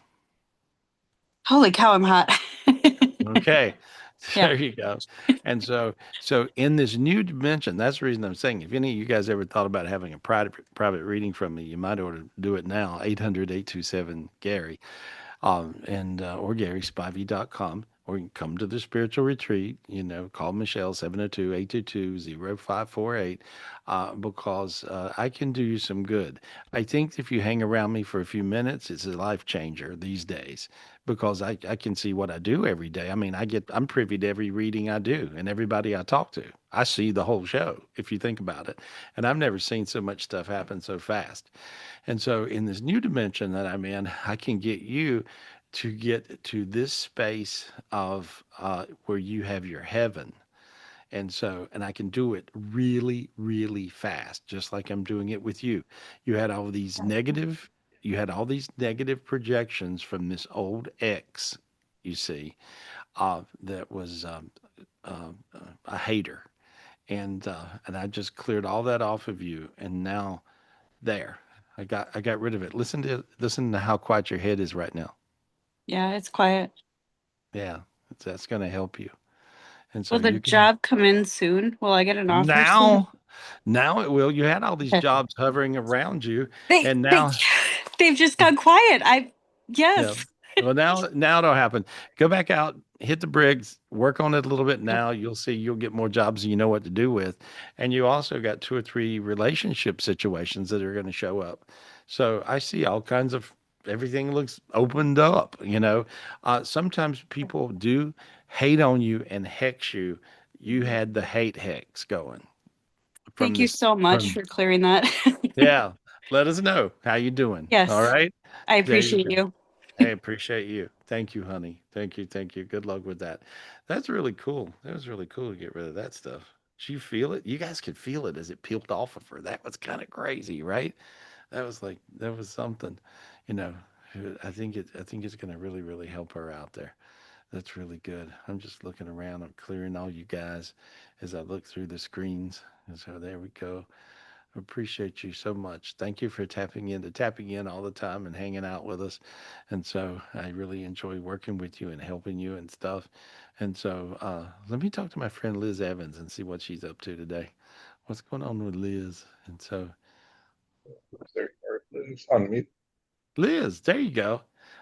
Holy cow, I'm hot. Okay. Yeah. There you go. And so in this new dimension, that's the reason I'm saying if any of you guys ever thought about having a private reading from me, you might ought to do it now. 800-827-Gary. And or GarySpivey.com. or you can come to the spiritual retreat, call Michelle 702-822-0548, because I can do you some good. I think if you hang around me for a few minutes, it's a life changer these days because I can see what I do every day. I mean, I'm privy to every reading I do and everybody I talk to. I see the whole show if you think about it. And I've never seen so much stuff happen so fast. And so in this new dimension that I'm in, I can get you to get to this space of where you have your heaven. And I can do it really, really fast, just like I'm doing it with you. You had all these negative, you had all these negative projections from this old ex, you see, that was a hater. And I just cleared all that off of you. And now there, I got rid of it. Listen to how quiet your head is right now. Yeah, it's quiet. Yeah, that's going to help you. And so Will the you can job come in soon? Will I get an offer soon? now it will. You had all these Okay. jobs hovering around you, They and they now, they've just gone quiet. yeah. Yes. Well, now it'll happen. Go back out, hit the bricks, work on it a little bit. Now you'll see you'll get more jobs and you know what to do with, and you also got 2 or 3 relationship situations that are going to show up. So I see all kinds of everything looks opened up. Sometimes people do hate on you and hex you. You had the hate hex going from Thank you this so much from for clearing that. yeah. Let us know how you doing. All Yes, right. I There you appreciate go. you. I appreciate you. Thank you, honey. Thank you. Thank you. Good luck with that. That's really cool. That was really cool to get rid of that stuff. Did you feel it? You guys could feel it as it peeled off of her. That was kind of crazy, right? That was something, you know. I think it's gonna really, really help her out there. That's really good. I'm just looking around. I'm clearing all you guys as I look through the screens. And so there we go. Appreciate you so much. Thank you for tapping in all the time and hanging out with us. And so I really enjoy working with you and helping you and stuff. And so let me talk to my friend Liz Evans and see what she's up to today. What's going on with Liz? And so There you are. Liz, unmute. Liz, there you go.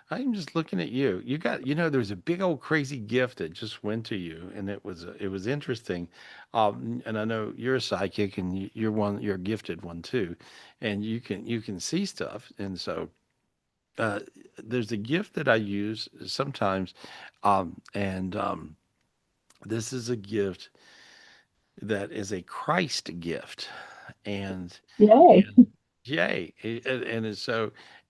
I'm just looking at you. There's a big old crazy gift that just went to you, and it was interesting. And I know you're a psychic, and you're a gifted one too, and you can see stuff. And so uh, there's a gift that I use sometimes, and this is a gift that is a Christ gift, and Yay. and yay,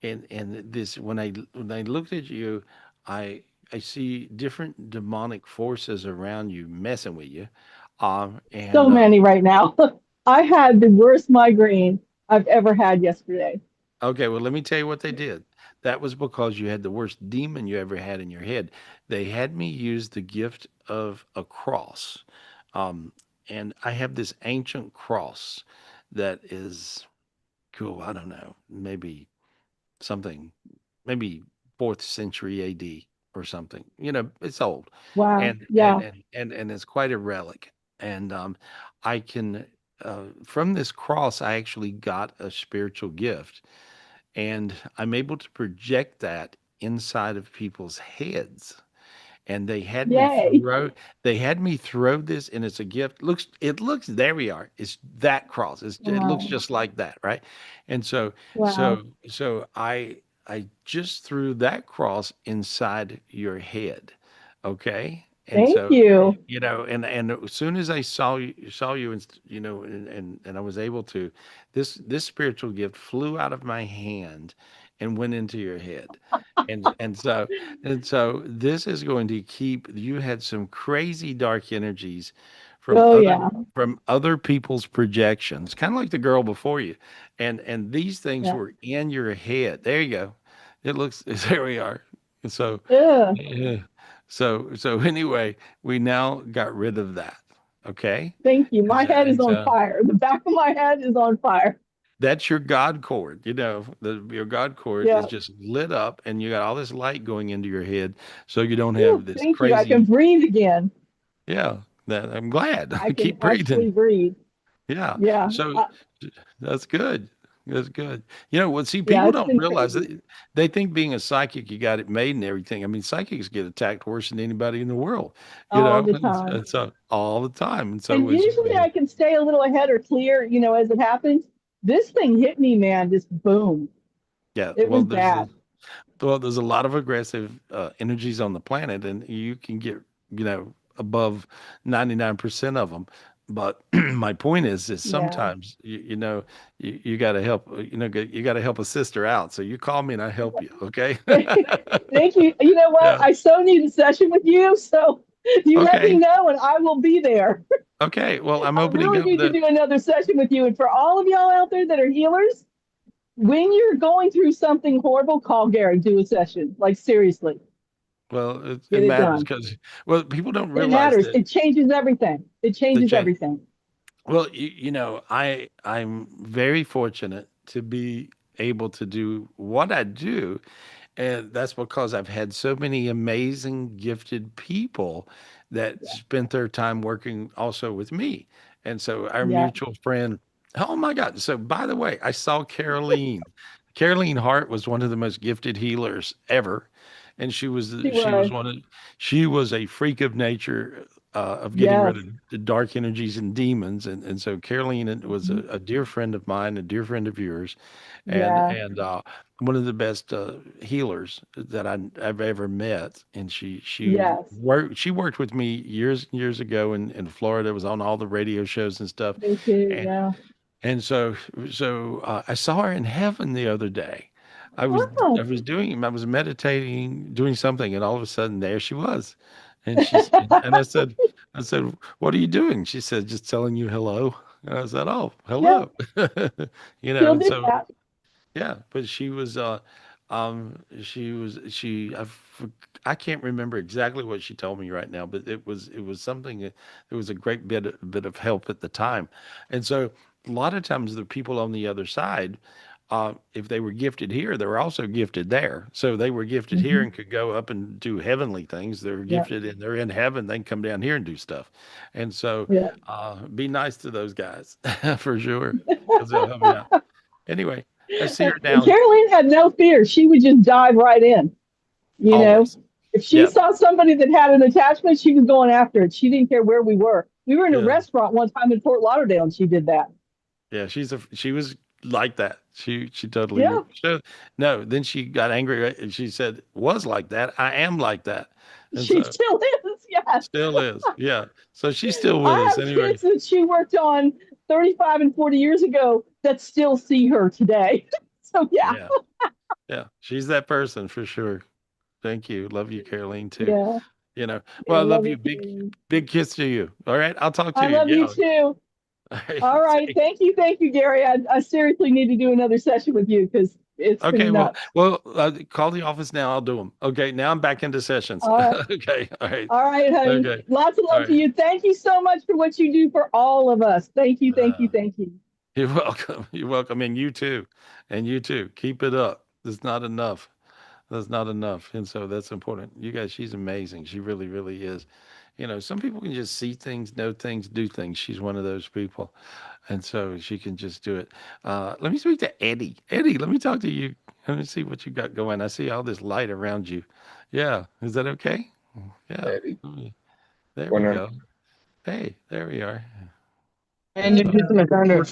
and this when I looked at you, I see different demonic forces around you messing with you, So and many right now. I had the worst migraine I've ever had yesterday. okay, well, let me tell you what they did. That was because you had the worst demon you ever had in your head. They had me use the gift of a cross, um, and I have this ancient cross that is cool. I don't know, something, maybe fourth century AD or something. It's old, Wow. and and Yeah. and and it's quite a relic. And I can from this cross, I actually got a spiritual gift, and I'm able to project that inside of people's heads, and Yay. they had me throw this, and it's a gift. It looks there we are, it's that cross, it looks Wow. just like that, right? And so Wow. so I just threw that cross inside your head. Okay. And Thank so you. and as soon as I saw you, and and I was able to, this spiritual gift flew out of my hand and went into your head. And so this is going to keep you. Had some crazy dark energies from Oh, other yeah. from other people's projections, kind of like the girl before you. And these things Yeah. were in your head. There you go. It looks there we are. And so Ugh. yeah. So anyway, we now got rid of that. Okay? Thank you. And My so, head is and on so fire. The back of my head is on fire. that's your God cord. Your God cord is Yeah. just lit up, and you got all this light going into your head, so you don't have Whew, this thank you. I can crazy. breathe again. Yeah, that I'm glad. I can Keep actually breathing. breathe. Yeah. Yeah. So that's good. That's good. You know what? See, Yeah, people it's don't been realize crazy. that they think being a psychic, you got it made and everything. I mean, psychics get attacked worse than anybody in the world, you All know, the and time. so all the time. And so And usually I can stay a little ahead or clear, as it happens. This thing hit me, man, just boom. yeah, It was bad. there's a lot of aggressive energies on the planet, and you can get, above 99% of them. But my point is Yeah. sometimes you got to help, you got to help a sister out. So you call me and I help you, okay? Thank you. You know what? Yeah. I so need a session with you. So you let me Okay. know and I will be there. Okay. Well, I'm I opening really up need to the do another session with you. And for all of y'all out there that are healers, when you're going through something horrible, call Gary, do a session. Like, seriously, well, it get it matters done. because people don't It realize matters. that It changes everything. It the changes change. everything. Well, I'm very fortunate to be able to do what I do, and that's because I've had so many amazing, gifted people that spent their time working also with me. And so our Yeah. mutual friend, oh my God. So by the way, I saw Caroline. Caroline Hart was one of the most gifted healers ever. And She she was was. she was a freak of nature, of getting rid Yes. of the dark energies and demons. And so Caroline was Mhm. a dear friend of mine, a dear friend of yours, Yeah. and one of the best healers that I've ever met. And Yes. she worked with me years and years ago in Florida. Was on all the radio shows and stuff. Me too. And Yeah. and I saw her in heaven the other day. I Oh. was I was meditating, doing something, and all of a sudden there she was. And and I said, "What are you doing?" She said, "Just telling you hello." And I said, "Oh, Yeah. hello." She'll And do so that. yeah, but I can't remember exactly what she told me right now, but it was something that it was a great bit of help at the time. And so a lot of times the people on the other side, if they were gifted here, they were also gifted there. So they were gifted here Hmm. and could go up and do heavenly things. They're Yeah. gifted and they're in heaven. They can come down here and do stuff. And so Yeah. be nice to those guys for sure, because they'll help you out. Anyway, I see her down Caroline had no fear. She would just dive right in. You know, always. if she Yeah, saw somebody that had an attachment, she was going after it. She didn't care where we were. We were in a yeah, restaurant one time in Fort Lauderdale and she did that. yeah. She was like that. She totally Yeah. so no. Then she got angry, right, and she said, "Was like that. I am like that," and She so still is. Yes. still is. Yeah. So she's still with I us have anyway. kids that she worked on 35 and 40 years ago that still see her today. So, yeah. Yeah, yeah. She's that person for sure. Thank you. Love you, Caroline, too. Yeah. Well, I I love love you. it too. Big kiss to you. All right. I'll talk to I you. love Yeah. you too. All right. All right. Take Thank you. Thank you, Gary. I seriously need to do another session with you because it's Okay, been nuts. call the office now. I'll do them. Okay, now I'm back into sessions. All right. Okay, all right, All right, honey. okay, Lots of all love to right. you. Thank you so much for what you do for all of us. Thank you. Thank you. Uh, Thank you. you're welcome. You're welcome, and you too, and you too. Keep it up. It's not enough. That's not enough, and so that's important. You guys, she's amazing. She really, really is. Some people can just see things, know things, do things. She's one of those people, and so she can just do it. Let me speak to Eddie. Eddie, let me talk to you. Let me see what you got going. I see all this light around you. Yeah, is that okay? Yeah. Eddie. There we Wondering. go. Hey, there we are. And So, introduce my founder.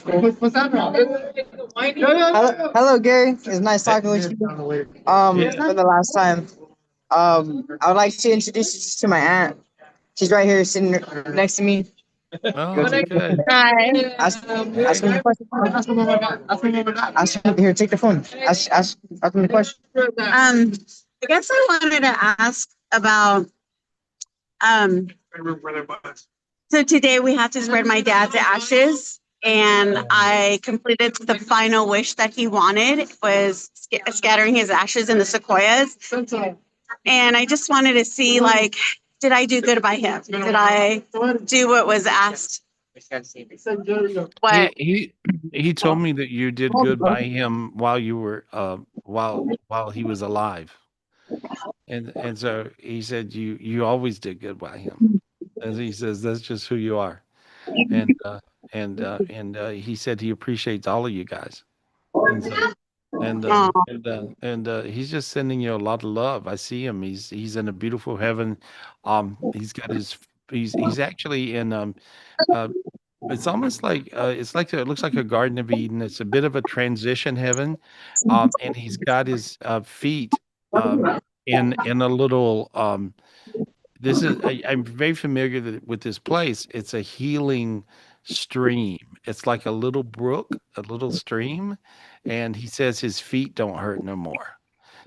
Hello, Gary. It's nice hey, talking with you. yeah. For the last time. I would like to introduce you to my aunt. She's right here sitting next to me. Oh, good. Hi. Ask me the question. Ask me here, take the phone. Ask me the question. I guess I wanted to ask about um so today we have to spread my dad's ashes and I completed the final wish that he wanted was scattering his ashes in the sequoias. And I just wanted to see like did I do good by him? Did I do what was asked? He What he he told me that you did good by him while you were while he was alive. And so he said you always did good by him. And he says that's just who you are. And he said he appreciates all of you guys. And so, Aw. he's just sending you a lot of love. I see him. He's in a beautiful heaven. He's got his. He's actually in uh, it's almost like it looks like a Garden of Eden. It's a bit of a transition heaven, and he's got his feet in a little. This is I'm very familiar with this place. It's a healing stream. It's like a little brook, a little stream, and he says his feet don't hurt no more.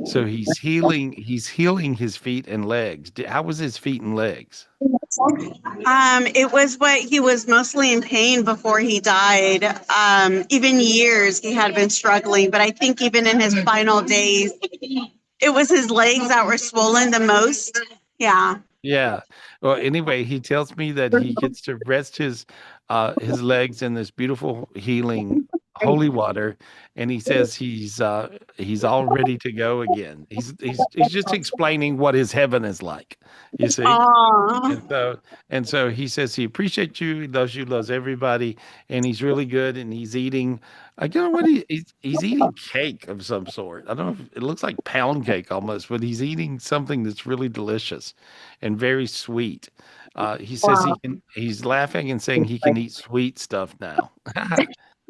So he's healing. He's healing his feet and legs. How was his feet and legs? It was what he was mostly in pain before he died. Even years he had been struggling, but I think even in his final days, it was his legs that were swollen the most. Yeah. Yeah. Well, anyway, he tells me that he gets to rest his legs in this beautiful healing holy water, and he says he's all ready to go again. He's just explaining what his heaven is like. You see? Aw. And so he says he appreciates you, he loves you, loves everybody, and he's really good. And he's eating, I don't know what he's eating cake of some sort. I don't know if it looks like pound cake almost, but he's eating something that's really delicious and very sweet. He says Wow. he's laughing and saying he can eat sweet stuff now.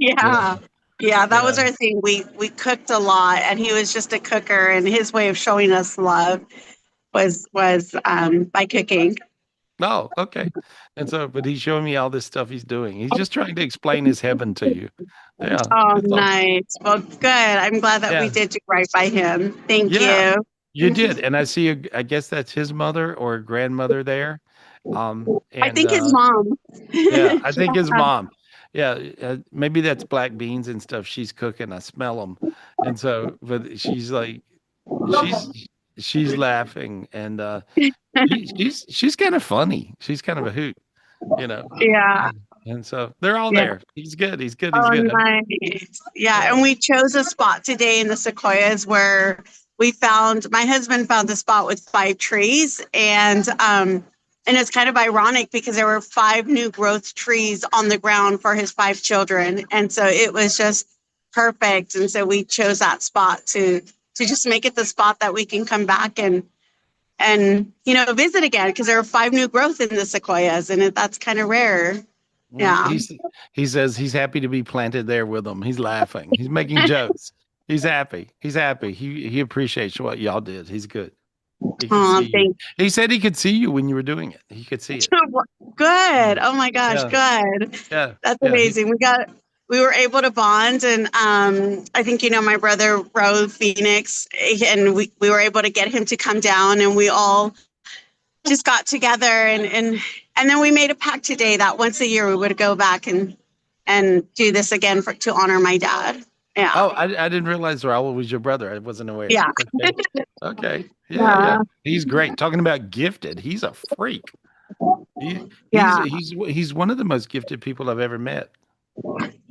You know, Yeah. Yeah, that was yeah. our thing. We cooked a lot and he was just a cooker and his way of showing us love was by cooking. Oh, okay. But he's showing me all this stuff he's doing. He's just trying to explain his heaven to you. Yeah, Oh, it's all. nice. Well, good. I'm glad that we Yeah, did do right by him. Thank yeah. you. You did, and I see. I guess that's his mother or grandmother there. I And think his mom. yeah, I think his Yeah. mom. Yeah, maybe that's black beans and stuff she's cooking. I smell them, and so, but she's like, she's she's laughing, and she's kind of funny. She's kind of a hoot, you know. Yeah. And so they're all Yeah. there. He's good. He's good. He's Oh, good. nice. Yeah, Yeah. and we chose a spot today in the sequoias where my husband found a spot with 5 trees and it's kind of ironic because there were 5 new growth trees on the ground for his 5 children. And so it was just perfect. And so we chose that spot to just make it the spot that we can come back and visit again because there are 5 new growth in the sequoias and that's kind of rare. Mm, Yeah. he says he's happy to be planted there with them. He's laughing. He's making jokes. He's happy. He's happy. He appreciates what y'all did. He's good. He can Oh, see you. thank He said he could see you when you were doing it. He could see it. Good. Mm. Oh my gosh, Yeah. good. Yeah. That's Yeah. amazing. We were able to bond and I think my brother Ro Phoenix and we were able to get him to come down and we all just got together and then we made a pact today that once a year we would go back and do this again to honor my dad. Yeah. Oh, I didn't realize Raul was your brother. I wasn't aware. Yeah. Okay. Okay. Yeah, yeah. Yeah. He's great. Talking about gifted. He's a freak. He, he's Yeah. he's he's one of the most gifted people I've ever met.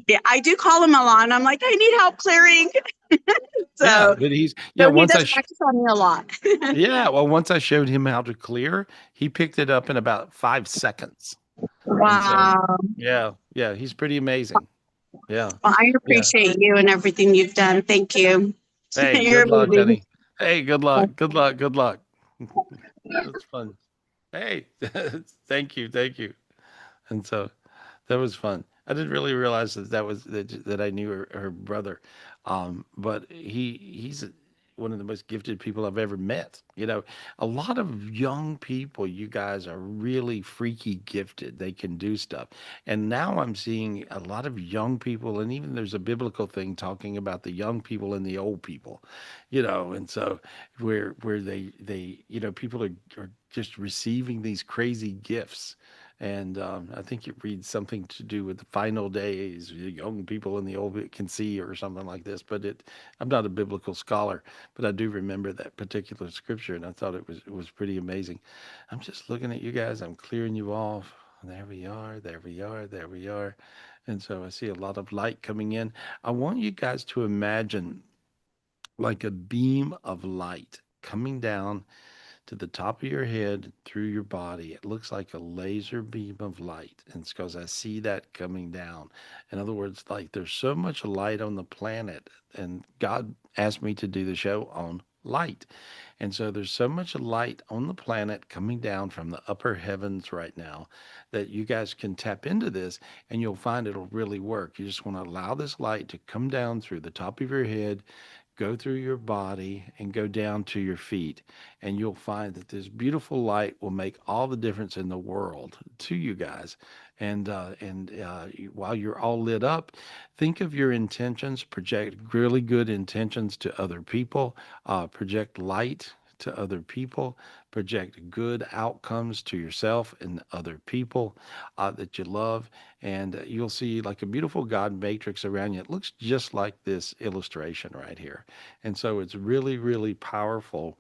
Yeah. I do call him a lot and I'm like, I need help clearing. Yeah, So but so he once does practice on me a lot. yeah, well, once I showed him how to clear, he picked it up in about 5 seconds. And so, Wow. yeah, yeah, he's pretty amazing. Yeah, Well, I yeah. appreciate you and everything you've done. Thank you. Hey, You're good luck, amazing. honey. Hey, good luck. Good luck. Good luck. That's fun. Hey, thank you. Thank you. And so that was fun. I didn't really realize that I knew her brother, but he's one of the most gifted people I've ever met. A lot of young people, you guys are really freaky gifted. They can do stuff, and now I'm seeing a lot of young people, and even there's a biblical thing talking about the young people and the old people, and so where they people are just receiving these crazy gifts. And I think it reads something to do with the final days, the young people and the old can see, or something like this. But I'm not a biblical scholar, but I do remember that particular scripture, and I thought it was pretty amazing. I'm just looking at you guys. I'm clearing you off. There we are. There we are. There we are. And so I see a lot of light coming in. I want you guys to imagine like a beam of light coming down to the top of your head through your body. It looks like a laser beam of light. And it's because I see that coming down. In other words, like there's so much light on the planet, and God asked me to do the show on light. And so there's so much light on the planet coming down from the upper heavens right now that you guys can tap into this and you'll find it'll really work. You just want to allow this light to come down through the top of your head, go through your body, and go down to your feet. And you'll find that this beautiful light will make all the difference in the world to you guys. While you're all lit up, think of your intentions, project really good intentions to other people, project light to other people, project good outcomes to yourself and other people that you love. And you'll see like a beautiful God matrix around you. It looks just like this illustration right here. And so it's really, really powerful.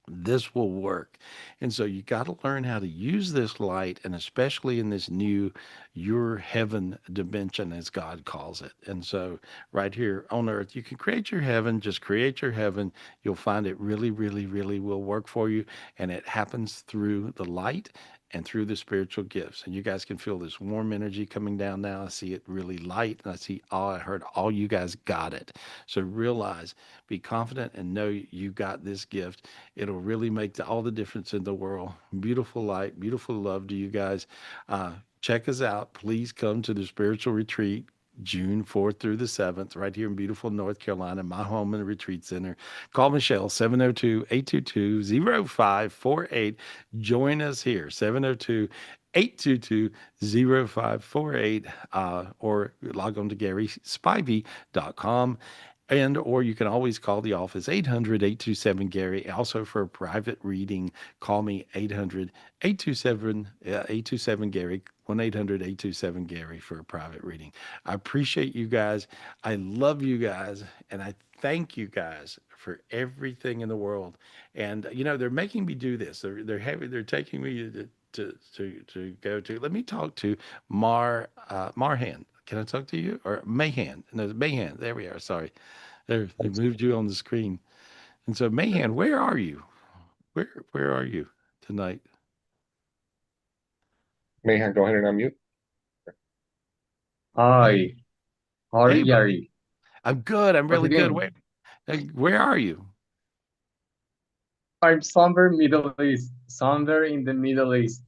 This will work. And so you got to learn how to use this light, and especially in this new your heaven dimension, as God calls it. And so right here on earth, you can create your heaven, just create your heaven. You'll find it really, really, really will work for you. And it happens through the light and through the spiritual gifts. And you guys can feel this warm energy coming down now. I see it really light, and I heard all you guys got it. So realize, be confident, and know you got this gift. It'll really make all the difference in the world. Beautiful light, beautiful love to you guys. Check us out. Please come to the spiritual retreat June 4th through the 7th, right here in beautiful North Carolina, my home and retreat center. Call Michelle, 702-822-0548. Join us here, 702-822-0548, or log on to GarySpivey.com. And or you can always call the office 800-827-GARY. Also for a private reading, call me 800-827-827-GARY, 1-800-827-GARY for a private reading. I appreciate you guys. I love you guys, and I thank you guys for everything in the world. And they're making me do this. They're taking me to go to. Let me talk to Marhan. Can I talk to you? Or Mahan? No, Mahan. There we are. Sorry. There, they moved you on the screen. And so, Mahan, where are you? Where are you tonight? Mayhan, go ahead and unmute. Hi, how are Hey, you, buddy. Gary? I'm good. I'm What really you good. doing? Where are you? I'm somewhere Middle East, somewhere in the Middle East,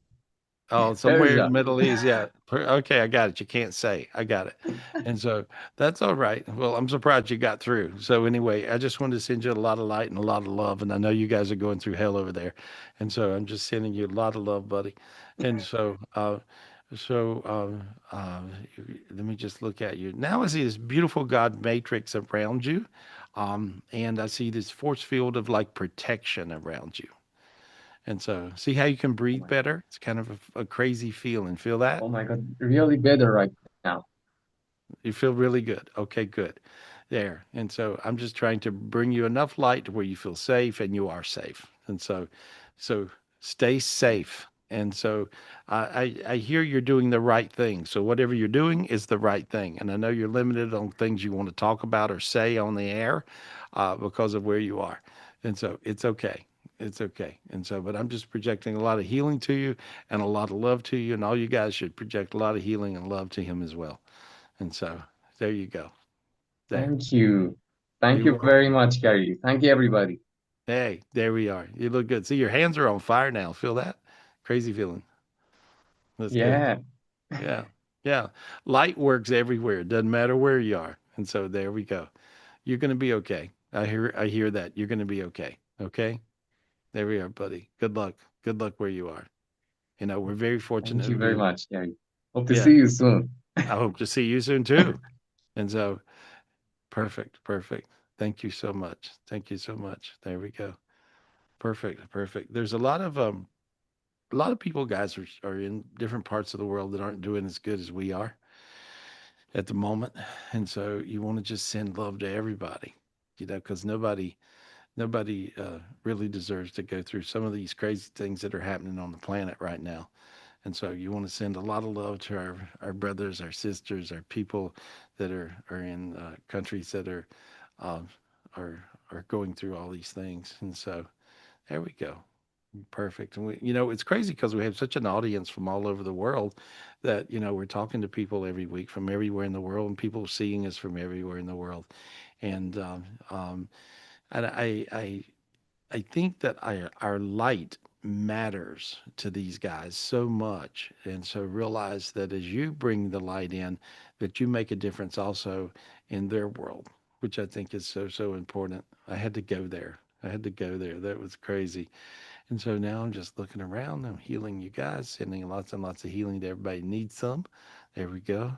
Oh, somewhere in the Persia. Middle East. Yeah. Okay, I got it. You can't say. I got it. And so that's all right. Well, I'm surprised you got through. So anyway, I just wanted to send you a lot of light and a lot of love. And I know you guys are going through hell over there. And so I'm just sending you a lot of love, buddy. And so let me just look at you. Now I see this beautiful God matrix around you. And I see this force field of like protection around you. And so, see how you can Oh breathe my, better? It's kind of a crazy feeling. Feel that? oh my God, really better right now. You feel really good. Okay, good. There. And so I'm just trying to bring you enough light to where you feel safe, and you are safe. And so stay safe. And so I hear you're doing the right thing. So whatever you're doing is the right thing. And I know you're limited on things you want to talk about or say on the air because of where you are. And so it's okay. It's okay. And so, but I'm just projecting a lot of healing to you and a lot of love to you. And all you guys should project a lot of healing and love to him as well. And so there you go. There. Thank you. Thank You you are. very much, Gary. Thank you, everybody. Hey, there we are. You look good. See, your hands are on fire now. Feel that? Crazy feeling. That's good. Yeah, Yeah. Yeah. Light works everywhere. It doesn't matter where you are. And so there we go. You're going to be okay. I hear that. You're going to be okay. Okay? There we are, buddy. Good luck. Good luck where you are. We're very thank fortunate you to very be. much, Gary. Hope to see Yeah. you soon. I hope to see you soon too. And so perfect. Perfect. Thank you so much. Thank you so much. There we go. Perfect, perfect. There's a lot of people, guys, are in different parts of the world that aren't doing as good as we are at the moment, and so you want to just send love to everybody, because nobody really deserves to go through some of these crazy things that are happening on the planet right now. And so you want to send a lot of love to our brothers, our sisters, our people that are in countries that uh, are going through all these things. And so there we go. Perfect. And we, you know, it's crazy because we have such an audience from all over the world that, you know, we're talking to people every week from everywhere in the world and people seeing us from everywhere in the world. And, and I think that our light matters to these guys so much. And so realize that as you bring the light in, that you make a difference also in their world, which I think is so, so important. I had to go there. I had to go there. That was crazy. And so now I'm just looking around. I'm healing you guys, sending lots and lots of healing to everybody who needs some. There we go.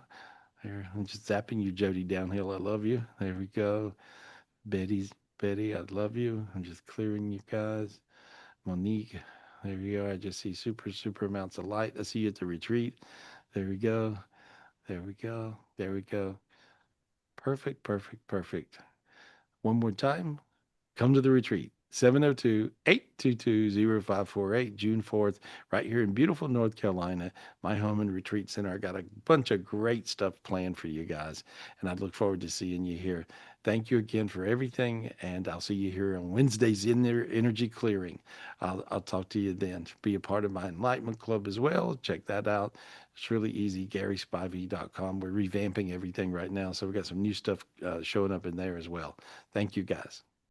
There, I'm just zapping you, Jody Downhill. I love you. There we go. Betty, I love you. I'm just clearing you guys. Monique, there we go. I just see super, super amounts of light. I see you at the retreat. There we go. There we go. There we go. Perfect, perfect, perfect. One more time. Come to the retreat. 702-822-0548, June 4th, right here in beautiful North Carolina, my home and retreat center. I got a bunch of great stuff planned for you guys, and I look forward to seeing you here. Thank you again for everything, and I'll see you here on Wednesdays in their energy clearing. I'll talk to you then. Be a part of my Enlightenment Club as well. Check that out. It's really easy, GarySpivey.com. We're revamping everything right now, so we got some new stuff showing up in there as well. Thank you, guys.